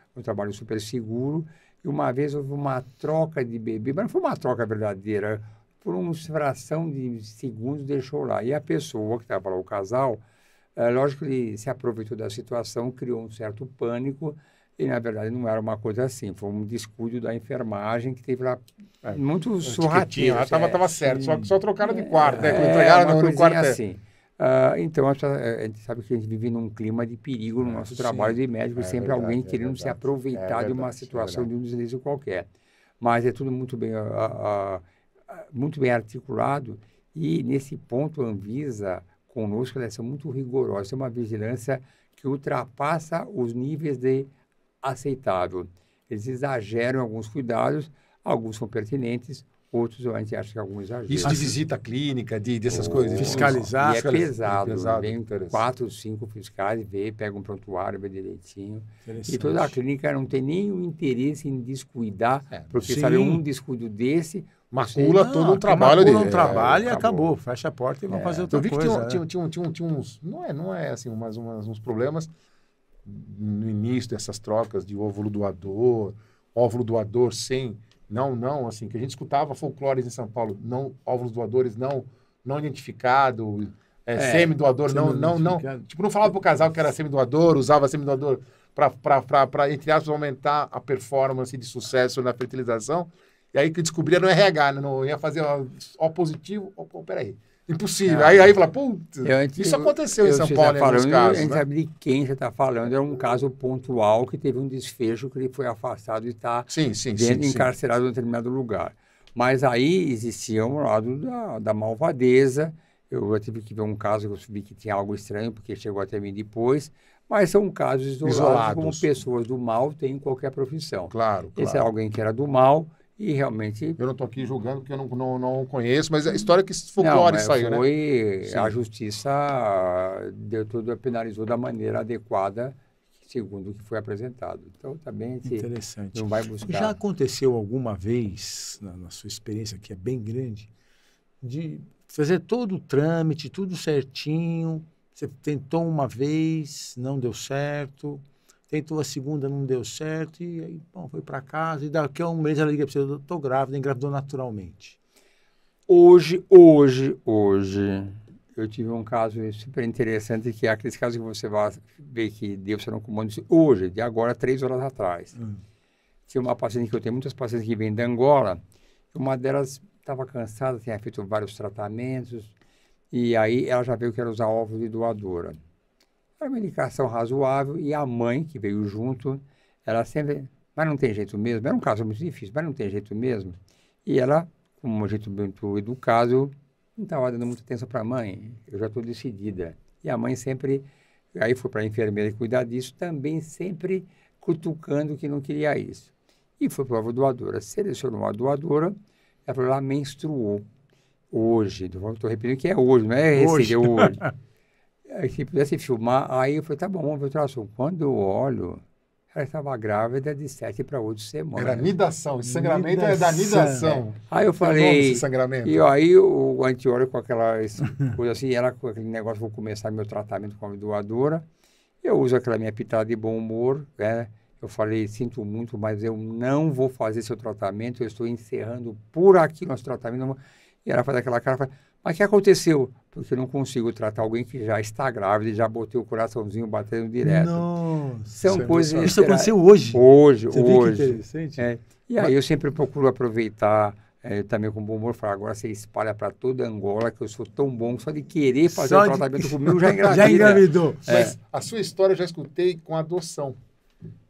S3: super seguro, e uma vez houve uma troca de bebê, mas não foi uma troca verdadeira, por uma fração de segundos deixou lá. E a pessoa que estava lá, o casal, lógico que ele se aproveitou da situação, criou um certo pânico, e, na verdade, não era uma coisa assim. Foi um descuido da enfermagem que teve lá muito sorrateiro.
S2: Estava certo, só trocaram de quarto, né? Entregaram no quarto.
S3: Assim. Então, a gente sabe que a gente vive num clima de perigo no nosso trabalho de médico, sempre alguém querendo se aproveitar de uma situação, de um deslize qualquer. Mas é tudo muito bem articulado e, nesse ponto, a Anvisa, conosco, ela é muito rigorosa. É uma vigilância que ultrapassa os níveis de aceitável. Eles exageram alguns cuidados, alguns são pertinentes, outros a gente acha que alguns exageram.
S2: Isso de visita clínica, dessas coisas.
S1: Fiscalizar.
S3: E é pesado. Vem 4, 5 fiscais, pega um prontuário, vê direitinho. E toda a clínica não tem nenhum interesse em descuidar, porque sabe, um descuido desse,
S2: Macula todo um
S1: que
S2: trabalho
S1: macula
S2: dele.
S1: um trabalho e
S3: acabou.
S1: acabou. Fecha a porta e vão fazer outra
S2: Eu vi que
S1: coisa.
S2: tinha uns, não é assim, uns problemas no início dessas trocas de óvulo doador sem, não, assim, que a gente escutava folclores em São Paulo, não, óvulos doadores não identificado, semi-doador, não. Tipo, não falava pro casal que era semi-doador, usava semi-doador para, entre aspas, aumentar a performance de sucesso na fertilização. E aí que descobria no RH, não ia fazer O positivo, peraí, impossível. Aí fala, putz, isso aconteceu em São Paulo em alguns casos,
S3: a gente
S2: né?
S3: sabe de quem você está falando, era um caso pontual que teve um desfecho que ele foi afastado e está encarcerado em determinado lugar. Mas aí existia um lado da malvadeza. Eu já tive que ver um caso que eu vi que tinha algo estranho, porque chegou até mim depois. Mas são casos isolados, como pessoas do mal têm em qualquer profissão.
S2: Claro.
S3: Esse é alguém que era do mal e realmente...
S2: Eu não estou aqui julgando porque eu não conheço, mas a história que folclore saiu, né?
S3: A justiça penalizou da maneira adequada, segundo o que foi apresentado. Então, também
S1: interessante.
S3: Não vai buscar...
S1: Já aconteceu alguma vez, na sua experiência, que é bem grande, de fazer todo o trâmite, tudo certinho, você tentou uma vez, não deu certo, tentou a segunda, não deu certo, e aí, bom, foi para casa, e daqui a um mês ela liga para você, eu estou grávida, engravidou naturalmente.
S3: Hoje, eu tive um caso super interessante, que é aqueles casos que você vai ver que Deus não comanda hoje, de agora, 3 horas atrás. Tinha uma paciente que eu tenho, muitas pacientes que vêm da Angola, uma delas estava cansada, tinha feito vários tratamentos, e aí ela já veio que era usar óvulo de doadora. Era uma indicação razoável, e a mãe, que veio junto, ela sempre, mas não tem jeito mesmo, era um caso muito difícil, mas não tem jeito mesmo. E ela, com um jeito muito educado, não estava dando muita atenção para a mãe, eu já estou decidida. E a mãe sempre, aí foi para a enfermeira cuidar disso, também sempre cutucando que não queria isso. E foi para a doadora, selecionou a doadora, ela falou, ela menstruou. Hoje, estou repetindo que é hoje, não é hoje. É hoje. Se pudesse filmar, aí eu falei, tá bom, vamos ver o ultrassom. Quando eu olho, ela estava grávida de 7 para 8 semanas.
S2: Era nidação, esse sangramento é da nidação.
S3: Aí eu falei,
S2: sangramento.
S3: E aí o antiório com aquela coisa assim, ela com aquele negócio, vou começar meu tratamento com a doadora. Eu uso aquela minha pitada de bom humor, né? Eu falei, sinto muito, mas eu não vou fazer seu tratamento, eu estou encerrando por aqui nosso tratamento. E ela faz aquela cara, mas o que aconteceu? Porque eu não consigo tratar alguém que já está grávida e já botei o coraçãozinho batendo direto.
S1: Nossa,
S3: são coisas...
S1: Isso aconteceu hoje?
S3: Hoje.
S1: Você viu que interessante?
S3: E aí eu sempre procuro aproveitar também com bom humor, falar, agora você espalha para toda Angola que eu sou tão bom, só de querer fazer o tratamento comigo já engravida.
S1: Já engravidou.
S2: Mas a sua história eu já escutei com adoção.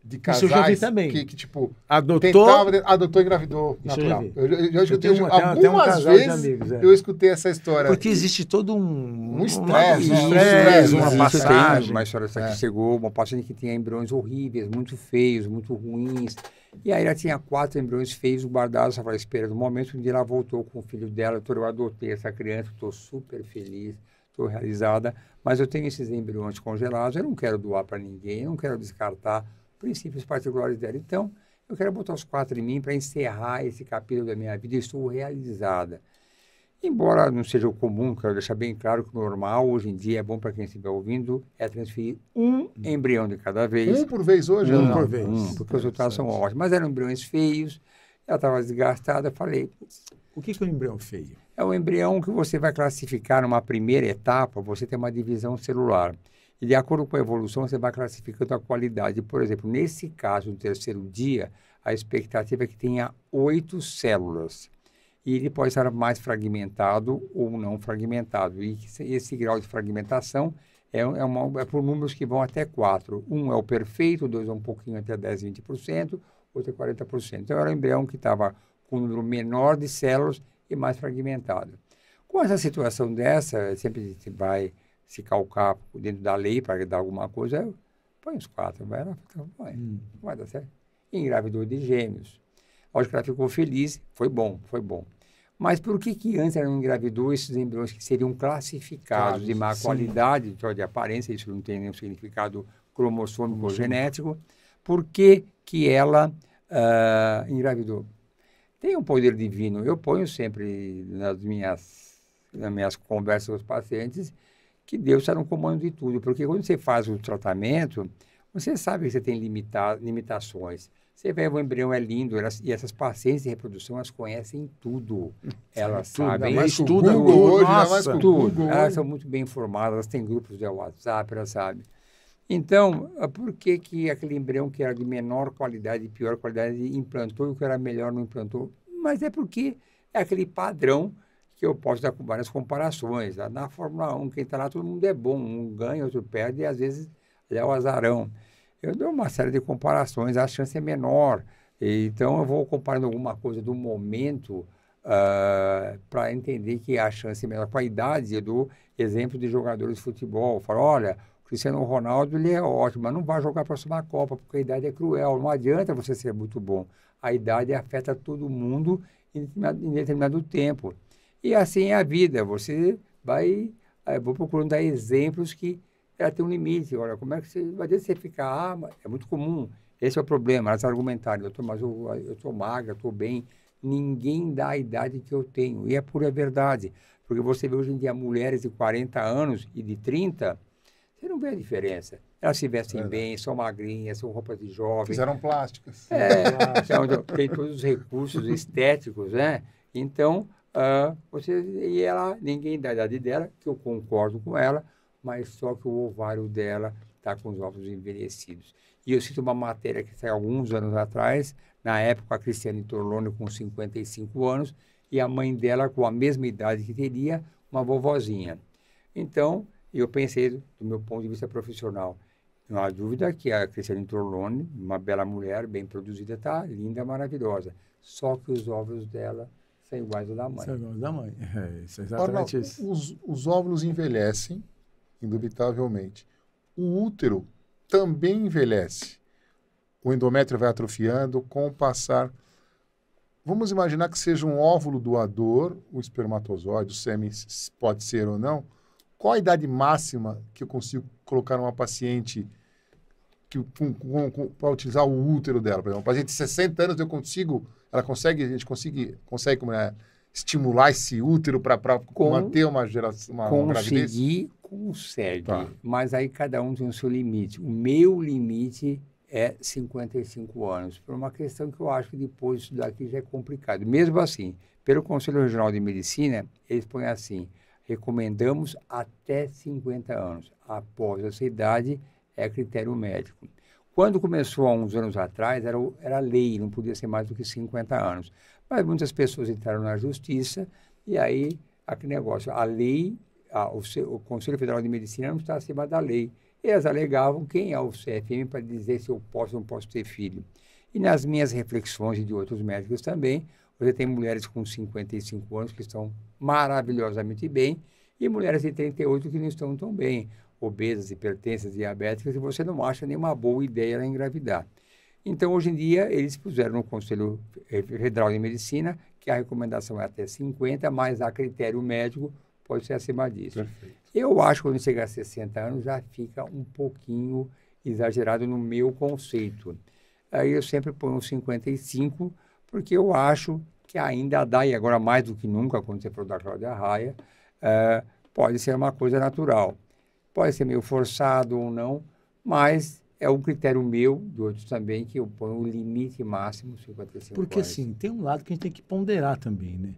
S2: De casais
S1: isso eu já vi também.
S2: Que tipo,
S1: adotou
S2: e engravidou natural.
S1: Eu
S2: já escutei
S1: algumas vezes
S2: amigos, eu escutei essa história.
S1: Porque existe todo um
S2: estresse,
S1: uma passagem.
S3: Tem uma história que chegou, uma paciente que tinha embriões horríveis, muito feios, muito ruins. E aí ela tinha 4 embriões feios guardados, ela falou, espera do momento, um dia ela voltou com o filho dela, eu adotei essa criança, estou super feliz, estou realizada, mas eu tenho esses embriões congelados, eu não quero doar para ninguém, eu não quero descartar princípios particulares dela. Então, eu quero botar os 4 em mim para encerrar esse capítulo da minha vida. Eu estou realizada. Embora não seja o comum, quero deixar bem claro que o normal, hoje em dia, é bom para quem estiver ouvindo, é transferir um embrião de cada vez.
S2: Um por vez hoje?
S1: Um por vez.
S3: Porque os resultados são ótimos. Mas eram embriões feios, ela estava desgastada, falei...
S1: O que é um embrião feio?
S3: É um embrião que você vai classificar numa primeira etapa, você tem uma divisão celular. E de acordo com a evolução, você vai classificando a qualidade. Por exemplo, nesse caso, no 3º dia, a expectativa é que tenha 8 células. E ele pode estar mais fragmentado ou não fragmentado. E esse grau de fragmentação é por números que vão até 4. Um é o perfeito, 2 é um pouquinho até 10, 20%, outro é 40%. Então, era um embrião que estava com um número menor de células e mais fragmentado. Com essa situação dessa, sempre se vai se calcar dentro da lei para dar alguma coisa, põe os 4, vai dar certo. E engravidou de gêmeos. Lógico que ela ficou feliz, foi bom. Mas por que antes ela não engravidou esses embriões que seriam classificados de má qualidade, de aparência, isso não tem nenhum significado cromossômico ou genético, por que ela engravidou? tem um poder divino. Eu ponho sempre nas minhas conversas com os pacientes que Deus está no comando de tudo, porque quando você faz o tratamento, você sabe que você tem limitações. Você vê, o embrião é lindo, e essas pacientes de reprodução, elas conhecem tudo. Elas sabem
S2: tudo. Hoje,
S1: nossa,
S3: tudo. Elas são muito bem informadas, elas têm grupos de WhatsApp, elas sabem. Então, por que aquele embrião que era de menor qualidade e pior qualidade implantou e o que era melhor não implantou? Mas é porque é aquele padrão que eu posso dar com várias comparações. Na Fórmula 1, quem está lá, todo mundo é bom. Um ganha, outro perde, e às vezes é o azarão. Eu dou uma série de comparações, a chance é menor. Então, eu vou comparando alguma coisa do momento para entender que a chance é menor. Com a idade, eu dou exemplo de jogadores de futebol. Eu falo, olha, o Cristiano Ronaldo ele é ótimo, mas não vai jogar a próxima Copa, porque a idade é cruel. Não adianta você ser muito bom. A idade afeta todo mundo em determinado tempo. E assim é a vida. Você vai... vou procurando dar exemplos que ela tem um limite. Olha, como é que você... Vai você ficar... é muito comum. Esse é o problema. Elas argumentarem. Doutor, mas eu estou magra, estou bem. Ninguém dá a idade que eu tenho. E é pura verdade. Porque você vê hoje em dia mulheres de 40 anos e de 30, você não vê a diferença. Elas se vestem bem, são magrinhas, são roupas de jovem.
S2: Fizeram plásticas.
S3: Então, tem todos os recursos estéticos, né? Então, ninguém da idade dela, que eu concordo com ela, mas só que o ovário dela está com os óvulos envelhecidos. E eu cito uma matéria que saiu alguns anos atrás, na época a Cristiane Torlone com 55 anos, e a mãe dela com a mesma idade que teria, uma vovozinha. Então, eu pensei, do meu ponto de vista profissional, não há dúvida que a Cristiane Torlone, uma bela mulher, bem produzida, está linda, maravilhosa. Só que os óvulos dela são iguais ao da mãe.
S1: São iguais ao da mãe. Isso é exatamente isso.
S2: Os óvulos envelhecem, indubitavelmente. O útero também envelhece. O endométrio vai atrofiando com o passar. Vamos imaginar que seja um óvulo doador, o espermatozoide, o sêmen pode ser ou não. Qual a idade máxima que eu consigo colocar numa paciente para utilizar o útero dela? Por exemplo, uma paciente de 60 anos, a gente consegue estimular esse útero para manter uma gravidez?
S3: Consegue, tá. Mas aí cada um tem o seu limite. O meu limite é 55 anos, por uma questão que eu acho que depois disso daqui já é complicado. Mesmo assim, pelo Conselho Regional de Medicina, eles põem assim, recomendamos até 50 anos. Após essa idade, é critério médico. Quando começou, há uns anos atrás, era lei, não podia ser mais do que 50 anos. Mas muitas pessoas entraram na justiça e aí, aquele negócio, a lei, o Conselho Federal de Medicina não está acima da lei. Elas alegavam quem é o CFM para dizer se eu posso ou não posso ter filho. E nas minhas reflexões e de outros médicos também, você tem mulheres com 55 anos que estão maravilhosamente bem e mulheres de 38 que não estão tão bem, obesas, hipertensas, diabéticas, e você não acha nenhuma boa ideia ela engravidar. Então, hoje em dia, eles puseram no Conselho Federal de Medicina que a recomendação é até 50, mas a critério médico pode ser acima disso.
S2: Perfeito.
S3: Eu acho que quando chega a 60 anos já fica um pouquinho exagerado no meu conceito. Aí eu sempre ponho 55, porque eu acho que ainda dá, e agora mais do que nunca, quando você falou da Cláudia Raia, pode ser uma coisa natural. Pode ser meio forçado ou não, mas é um critério meu, de outros também, que eu ponho o limite máximo 55
S1: Porque,
S3: anos.
S1: assim, tem um lado que a gente tem que ponderar também, né?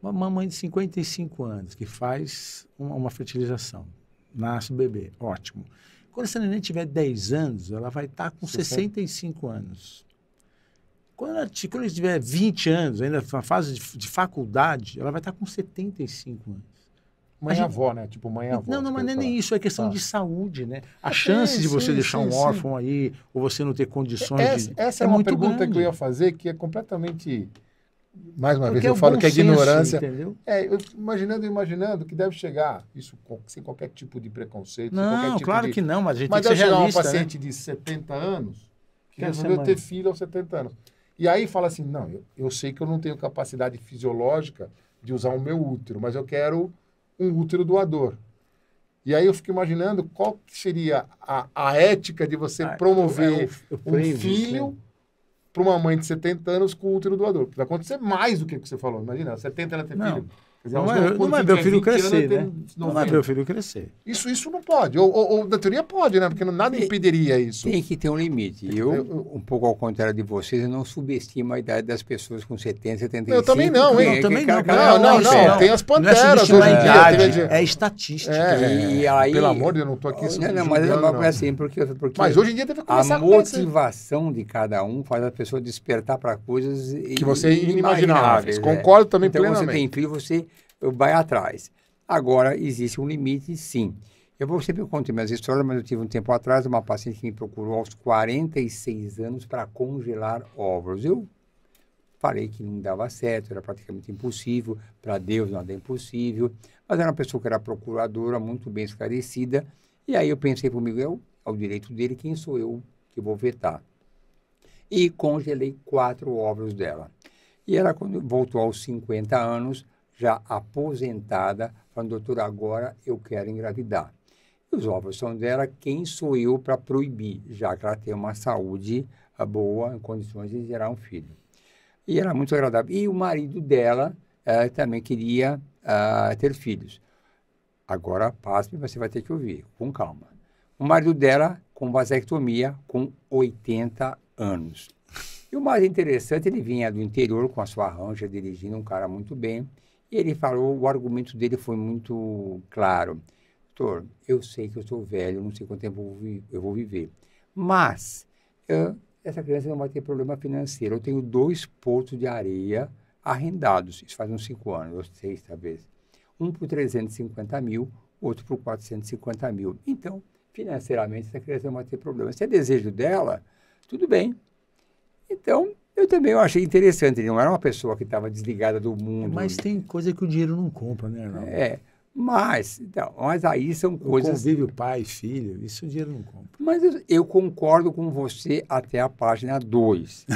S1: Uma mãe de 55 anos que faz uma fertilização, nasce o bebê, ótimo. Quando essa neném tiver 10 anos, ela vai estar com 65 anos. Quando ela tiver 20 anos, ainda na fase de faculdade, ela vai estar com 75 anos.
S2: Mãe-avó, né? Tipo mãe-avó.
S1: Não, mas não é nem isso, é questão de saúde, né? A chance de você deixar um órfão aí, ou você não ter condições de...
S2: Essa é uma
S1: muito
S2: pergunta
S1: grande.
S2: que eu ia fazer, que é completamente... Mais uma
S1: Porque
S2: vez, eu
S1: o
S2: falo
S1: bom
S2: que é
S1: senso,
S2: ignorância.
S1: entendeu?
S2: Eu imaginando que deve chegar, isso sem qualquer tipo de preconceito. sem qualquer
S1: Não,
S2: tipo
S1: claro
S2: de...
S1: que não, mas a gente
S2: Mas
S1: tem que
S2: deve
S1: ser
S2: chegar
S1: realista,
S2: uma paciente de 70 anos que
S1: Quer ser
S2: resolveu
S1: mãe.
S2: ter filho aos 70 anos. E aí fala assim, não, eu sei que eu não tenho capacidade fisiológica de usar o meu útero, mas eu quero um útero doador. E aí eu fico imaginando qual que seria a ética de você promover um filho para uma mãe de 70 anos com útero doador. Vai acontecer mais do que você falou. Imagina, 70 ela ter
S1: Não.
S2: filho. Quer dizer,
S1: Não
S2: aos
S1: vai,
S2: quando
S1: não vai ver
S2: tiver
S1: o filho
S2: 20 anos,
S1: crescer,
S2: tem
S1: né?
S2: 90.
S1: Não vai ver o filho crescer.
S2: Isso não pode. Ou na teoria pode, né? Porque nada impediria isso.
S3: Tem que ter um limite. Um pouco ao contrário de vocês, eu não subestimo a idade das pessoas com 70, 75.
S2: Eu também não, hein?
S1: Eu também não.
S2: Não. Tem as panteras
S1: Não é
S2: hoje
S1: subestimar
S2: em
S1: a
S2: dia.
S1: idade, é estatística.
S3: E aí,
S2: pelo amor de Deus, eu não estou aqui
S3: mas
S2: julgando,
S3: é assim, porque
S2: Mas hoje em dia deve começar
S3: a motivação de cada um faz a pessoa despertar para coisas
S2: que você inimagináveis. Concordo também plenamente.
S3: Então você tem filho, você vai atrás. Agora, existe um limite, sim. Eu vou sempre contar minhas histórias, mas eu tive um tempo atrás uma paciente que me procurou aos 46 anos para congelar óvulos. Eu falei que não dava certo, era praticamente impossível, para Deus nada é impossível, mas era uma pessoa que era procuradora, muito bem esclarecida, e aí eu pensei comigo, é o direito dele, quem sou eu que vou vetar? E congelei 4 óvulos dela. E ela, quando voltou aos 50 anos, já aposentada, falando, doutor, agora eu quero engravidar. E os óvulos são dela, quem sou eu para proibir, já que ela tem uma saúde boa, em condições de gerar um filho. E era muito agradável. E o marido dela também queria ter filhos. Agora, pasme, você vai ter que ouvir, com calma. O marido dela, com vasectomia, com 80 anos. E o mais interessante, ele vinha do interior com a sua Ranger, dirigindo, um cara muito bem. E ele falou, o argumento dele foi muito claro. Doutor, eu sei que eu sou velho, não sei quanto tempo eu vou viver. Mas, essa criança não vai ter problema financeiro. Eu tenho 2 portos de areia arrendados. Isso faz uns 5 anos, ou 6 talvez. Um por 350 mil, outro por 450 mil. Então, financeiramente, essa criança não vai ter problema. Se é desejo dela, tudo bem. Então, eu também achei interessante. Ele não era uma pessoa que estava desligada do mundo.
S1: Mas tem coisa que o dinheiro não compra, né, Arnaldo?
S3: Mas aí são coisas...
S1: O convívio pai, filho, isso o dinheiro não compra.
S3: Mas eu concordo com você até a página 2.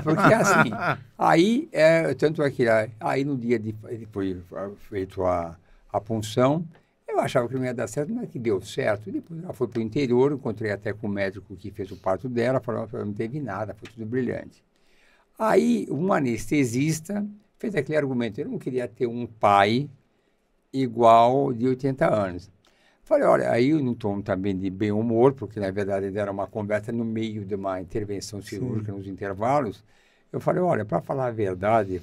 S3: Porque assim, aí, tanto é que aí no dia de foi feito a punção, eu achava que não ia dar certo, mas que deu certo. Depois ela foi para o interior, encontrei até com o médico que fez o parto dela, falou que não teve nada, foi tudo brilhante. Aí um anestesista fez aquele argumento, eu não queria ter um pai igual de 80 anos. Falei, olha, aí eu não tom também de bem humor, porque na verdade era uma conversa no meio de uma intervenção cirúrgica, nos intervalos. Eu falei, olha, para falar a verdade,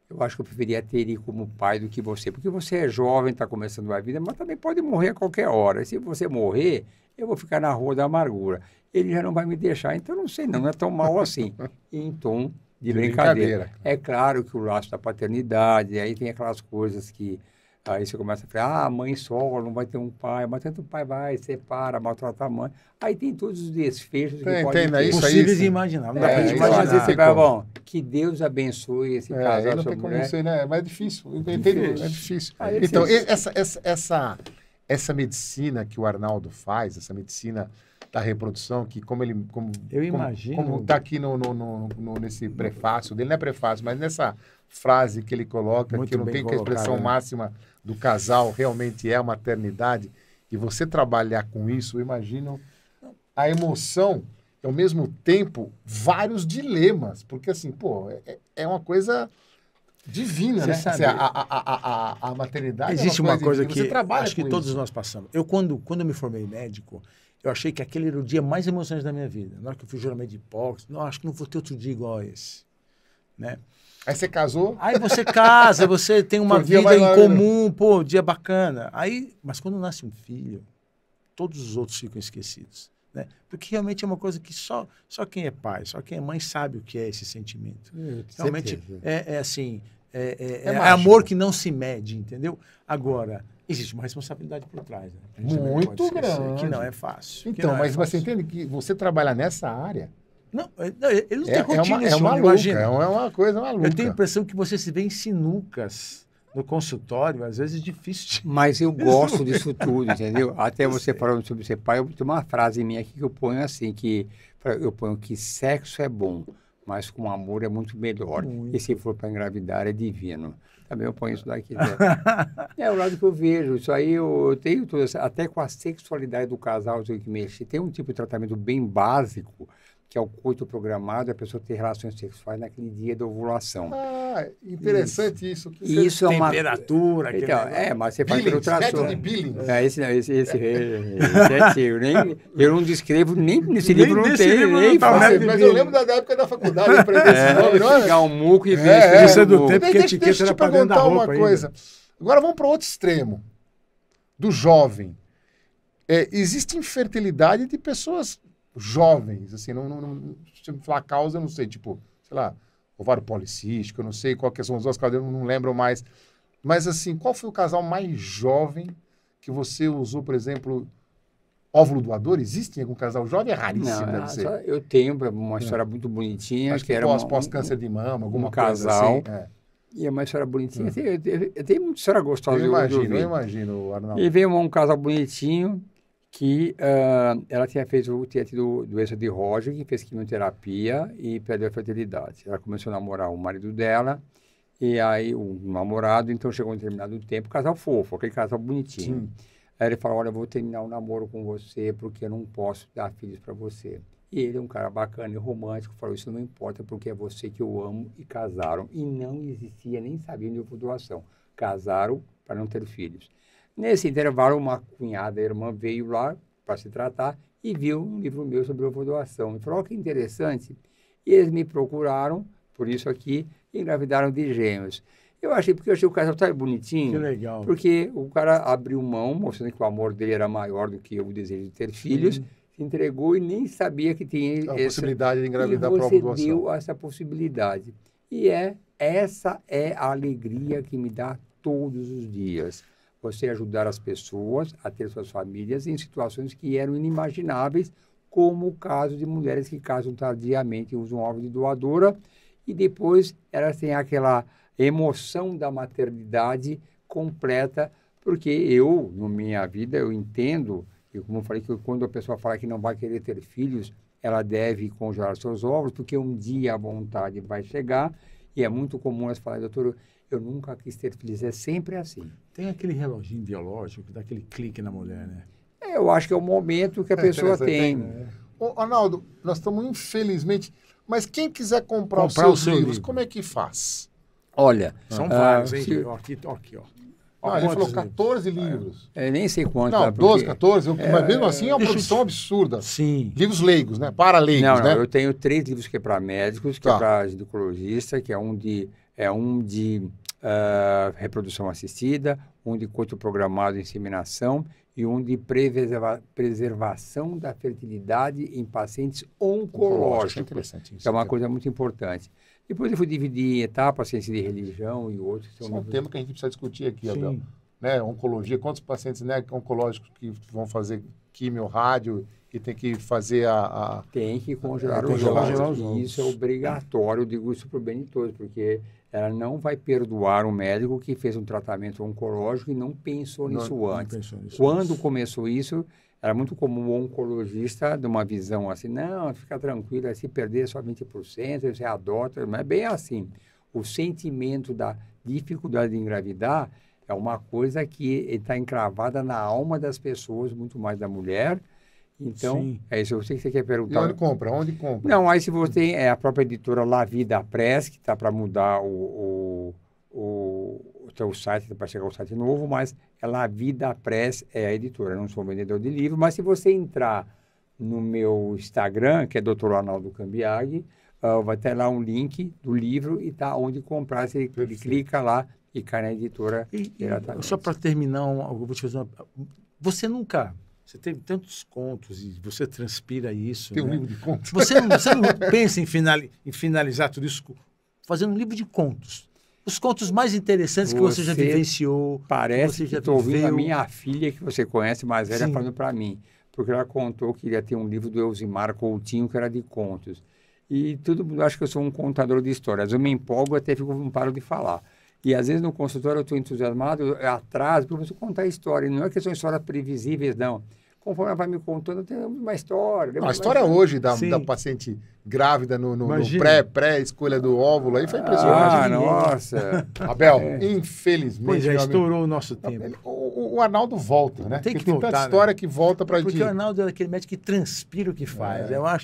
S3: eu acho que eu preferia ter ele como pai do que você, porque você é jovem, está começando a vida, mas também pode morrer a qualquer hora. E se você morrer, eu vou ficar na rua da amargura. Ele já não vai me deixar, então não sei, não é tão mal assim. Em tom de brincadeira. É claro que o laço da paternidade, aí tem aquelas coisas que... Aí você começa a falar, mãe solo, não vai ter um pai, mas tanto o pai vai, separa, maltrata a mãe. Aí tem todos os desfechos que podem ter.
S1: Possíveis e imagináveis.
S3: Então, às vezes você vai, bom, que Deus abençoe esse casal.
S2: Não tem como ser, né? É mais difícil. É difícil.
S3: Então,
S2: essa medicina que o Arnaldo faz, essa medicina da reprodução, que como está aqui nesse prefácio dele, não é prefácio, mas nessa frase que ele coloca, muito que não tem que a expressão máxima do casal realmente é a maternidade, e você trabalhar com isso, eu imagino a emoção e, ao mesmo tempo, vários dilemas, porque assim, é uma coisa divina, né? Assim, a maternidade
S1: existe uma coisa que
S2: acho
S1: que todos nós passamos. Eu, quando eu me formei médico, eu achei que aquele era o dia mais emocionante da minha vida. Na hora que eu fiz o juramento de Hipócrates, não, acho que não vou ter outro dia igual a esse, né?
S2: Aí você casou?
S1: Aí você casa, você tem uma vida em comum, dia bacana. Mas quando nasce um filho, todos os outros ficam esquecidos, né? Porque realmente é uma coisa que só quem é pai, só quem é mãe sabe o que é esse sentimento. Realmente é amor que não se mede, entendeu? Agora, existe uma responsabilidade por trás, né?
S2: Muito grande.
S1: Que não é fácil.
S2: Então, mas você entende que você trabalha nessa área...
S1: Não, ele não tem rotina,
S2: é uma coisa maluca.
S1: Eu tenho a impressão que você se vê em sinucas no consultório, às vezes é difícil.
S3: Mas eu gosto disso tudo, entendeu? Até você falando sobre ser pai, eu tenho uma frase minha aqui que eu ponho assim, que sexo é bom, mas com amor é muito melhor. E se for para engravidar, é divino. Também eu ponho isso daqui. Né? É o lado que eu vejo. Isso aí eu tenho até com a sexualidade do casal, eu tenho que mexer. Tem um tipo de tratamento bem básico, que é o coito programado, a pessoa ter relações sexuais naquele dia da ovulação.
S2: Ah, interessante isso.
S3: Isso é uma...
S1: Temperatura. aquele
S3: Então,
S1: negócio.
S3: mas você faz pelo
S2: Billings, método
S3: ultrassom.
S2: de Billings.
S3: Esse é antigo. Eu não descrevo, nem nesse
S1: Nem
S3: livro não
S1: nesse
S3: tem.
S1: livro
S3: Nem
S1: não tá,
S3: faço.
S1: né?
S2: Mas eu lembro da época da faculdade, eu aprendi esse nome, não é?
S3: Pegar um muco e ver
S2: É,
S1: isso é do
S3: muco.
S1: tempo. Porque a
S2: Deixa
S1: etiqueta
S2: eu te
S1: era pra dentro da
S2: perguntar uma
S1: roupa ainda.
S2: coisa. Agora vamos para o outro extremo, do jovem. Existe infertilidade de pessoas jovens, assim, se eu falar causa, eu não sei, tipo, sei lá, ovário policístico, eu não sei qual que são as duas causas, eu não lembro mais. Mas, assim, qual foi o casal mais jovem que você usou, por exemplo, óvulo doador? Existe algum casal jovem? É raríssimo, deve ser.
S3: Eu tenho uma história muito bonitinha.
S2: Acho que
S3: era
S2: pós-câncer de mama, alguma coisa
S3: casal.
S2: assim.
S3: E é uma história bonitinha. Tem muita história gostosa.
S2: Eu imagino, Arnaldo.
S3: E veio um casal bonitinho que ela tinha tido doença de Hodgkin, fez quimioterapia e perdeu a fertilidade. Ela começou a namorar o marido dela, e aí o namorado, então chegou um determinado tempo, casal fofo, aquele casal bonitinho.
S2: Sim.
S3: Aí ele falou, olha, eu vou terminar o namoro com você porque eu não posso dar filhos para você. E ele é um cara bacana e romântico, falou, isso não importa porque é você que eu amo, e casaram. E não existia, nem sabiam de ovulação. Casaram para não ter filhos. Nesse intervalo, uma cunhada, a irmã, veio lá para se tratar e viu um livro meu sobre ovulação. E falou, que interessante. E eles me procuraram, por isso aqui, e engravidaram de gêmeos. Eu achei o casal tão bonitinho.
S1: Que legal.
S3: Porque o cara abriu mão, mostrando que o amor dele era maior do que o desejo de ter filhos, se entregou e nem sabia que tinha
S2: A possibilidade de engravidar por
S3: você
S2: ovulação.
S3: deu essa possibilidade. E essa é a alegria que me dá todos os dias. Você ajudar as pessoas a ter suas famílias em situações que eram inimagináveis, como o caso de mulheres que casam tardiamente e usam óvulo de doadora, e depois elas têm aquela emoção da maternidade completa, porque eu, na minha vida, eu entendo, e como eu falei, que quando a pessoa fala que não vai querer ter filhos, ela deve congelar seus óvulos, porque um dia a vontade vai chegar, e é muito comum elas falarem, doutor, eu nunca quis ter filhos, é sempre assim.
S1: Tem aquele reloginho biológico que dá aquele clique na mulher, né?
S3: Eu acho que é o momento que a pessoa tem.
S2: Ô, Arnaldo, nós estamos infelizmente... Mas quem quiser comprar os
S1: Comprar o
S2: seus
S1: seu
S2: livros,
S1: livro.
S2: como é que faz?
S3: Olha,
S1: São vários, hein?
S3: se-
S1: Aqui, ó.
S2: Não, ele falou
S1: Quantos
S2: 14 livros.
S3: eu nem sei quanto.
S2: Não,
S3: tá,
S2: 12,
S3: porque-
S2: 14, mas mesmo assim é uma
S1: deixa eu
S2: produção absurda.
S1: Sim.
S2: Livros leigos, né? Para leigos,
S3: Não,
S2: né?
S3: eu tenho 3 livros que é para médicos, que
S2: Tá.
S3: é para ginecologista, que é um de reprodução assistida, um de coito programado e inseminação e um de preservação da fertilidade em pacientes
S2: É
S3: oncológicos.
S2: interessante isso.
S3: Que é uma coisa muito importante. Depois eu fui dividir em etapas, ciência de religião e outros. que
S2: Isso
S3: são
S2: é um
S3: livros-
S2: tema que a gente precisa discutir aqui, Abel.
S1: Sim.
S2: Né? Oncologia, quantos pacientes, né, oncológicos que vão fazer químio, rádio e tem que fazer a...
S3: Tem que congelar,
S2: congelar
S3: os
S1: os
S3: ovos.
S1: ovos.
S3: E isso é obrigatório, eu digo isso para o bem de todos, porque ela não vai perdoar um médico que fez um tratamento oncológico e não pensou nisso
S1: Não
S3: antes.
S1: pensou nisso
S3: Quando
S1: antes.
S3: começou isso, era muito comum o oncologista de uma visão assim, não, fica tranquilo, se perder só 20%, você adota, não é bem assim. O sentimento da dificuldade de engravidar é uma coisa que está encravada na alma das pessoas, muito mais da mulher. Então,
S1: Sim.
S3: é isso. Eu sei que você quer
S2: E
S3: perguntar.
S2: onde compra? Onde compra?
S3: Não, aí se você tem a própria editora La Vida Press, que está para mudar o seu site, para chegar ao site novo, mas é La Vida Press é a editora. Eu não sou vendedor de livro, mas se você entrar no meu Instagram, que é Dr. Arnaldo Cambiaghi, vai ter lá um link do livro e tá onde comprar. Você clica lá e cai na editora diretamente.
S1: Só para terminar, eu vou te fazer uma... Você nunca... Você tem tantos contos e você transpira isso,
S2: Tem um
S1: né?
S2: livro de contos.
S1: Você não pensa em finalizar tudo isso fazendo um livro de contos. Os contos mais interessantes que você já
S3: Você
S1: vivenciou.
S3: Parece
S1: você
S3: que
S1: já
S3: estou ouvindo a
S1: viveu.
S3: minha filha, que você conhece, mais velha,
S1: Sim.
S3: falando para mim. Porque ela contou que iria ter um livro do Elzimar Coutinho, que era de contos. E todo mundo acha que eu sou um contador de histórias. Eu me empolgo, até não paro de falar. E às vezes no consultório eu estou entusiasmado, eu atraso, porque eu preciso contar a história. Não é que são histórias previsíveis, não. Conforme ela vai me contando, tem uma história.
S2: A história hoje
S1: Sim.
S2: da paciente grávida no
S1: Imagina.
S2: pré-escolha do óvulo aí foi impressionante.
S3: Ah, nossa.
S2: Abel, infelizmente,
S1: Pois é,
S2: meu amigo,
S1: estourou o nosso tempo.
S2: o Arnaldo volta, né?
S1: Tem que
S2: Porque
S1: voltar,
S2: tanta
S1: né?
S2: história que volta para
S1: Porque
S2: gente.
S1: o Arnaldo é aquele médico que transpira o que faz. Eu acho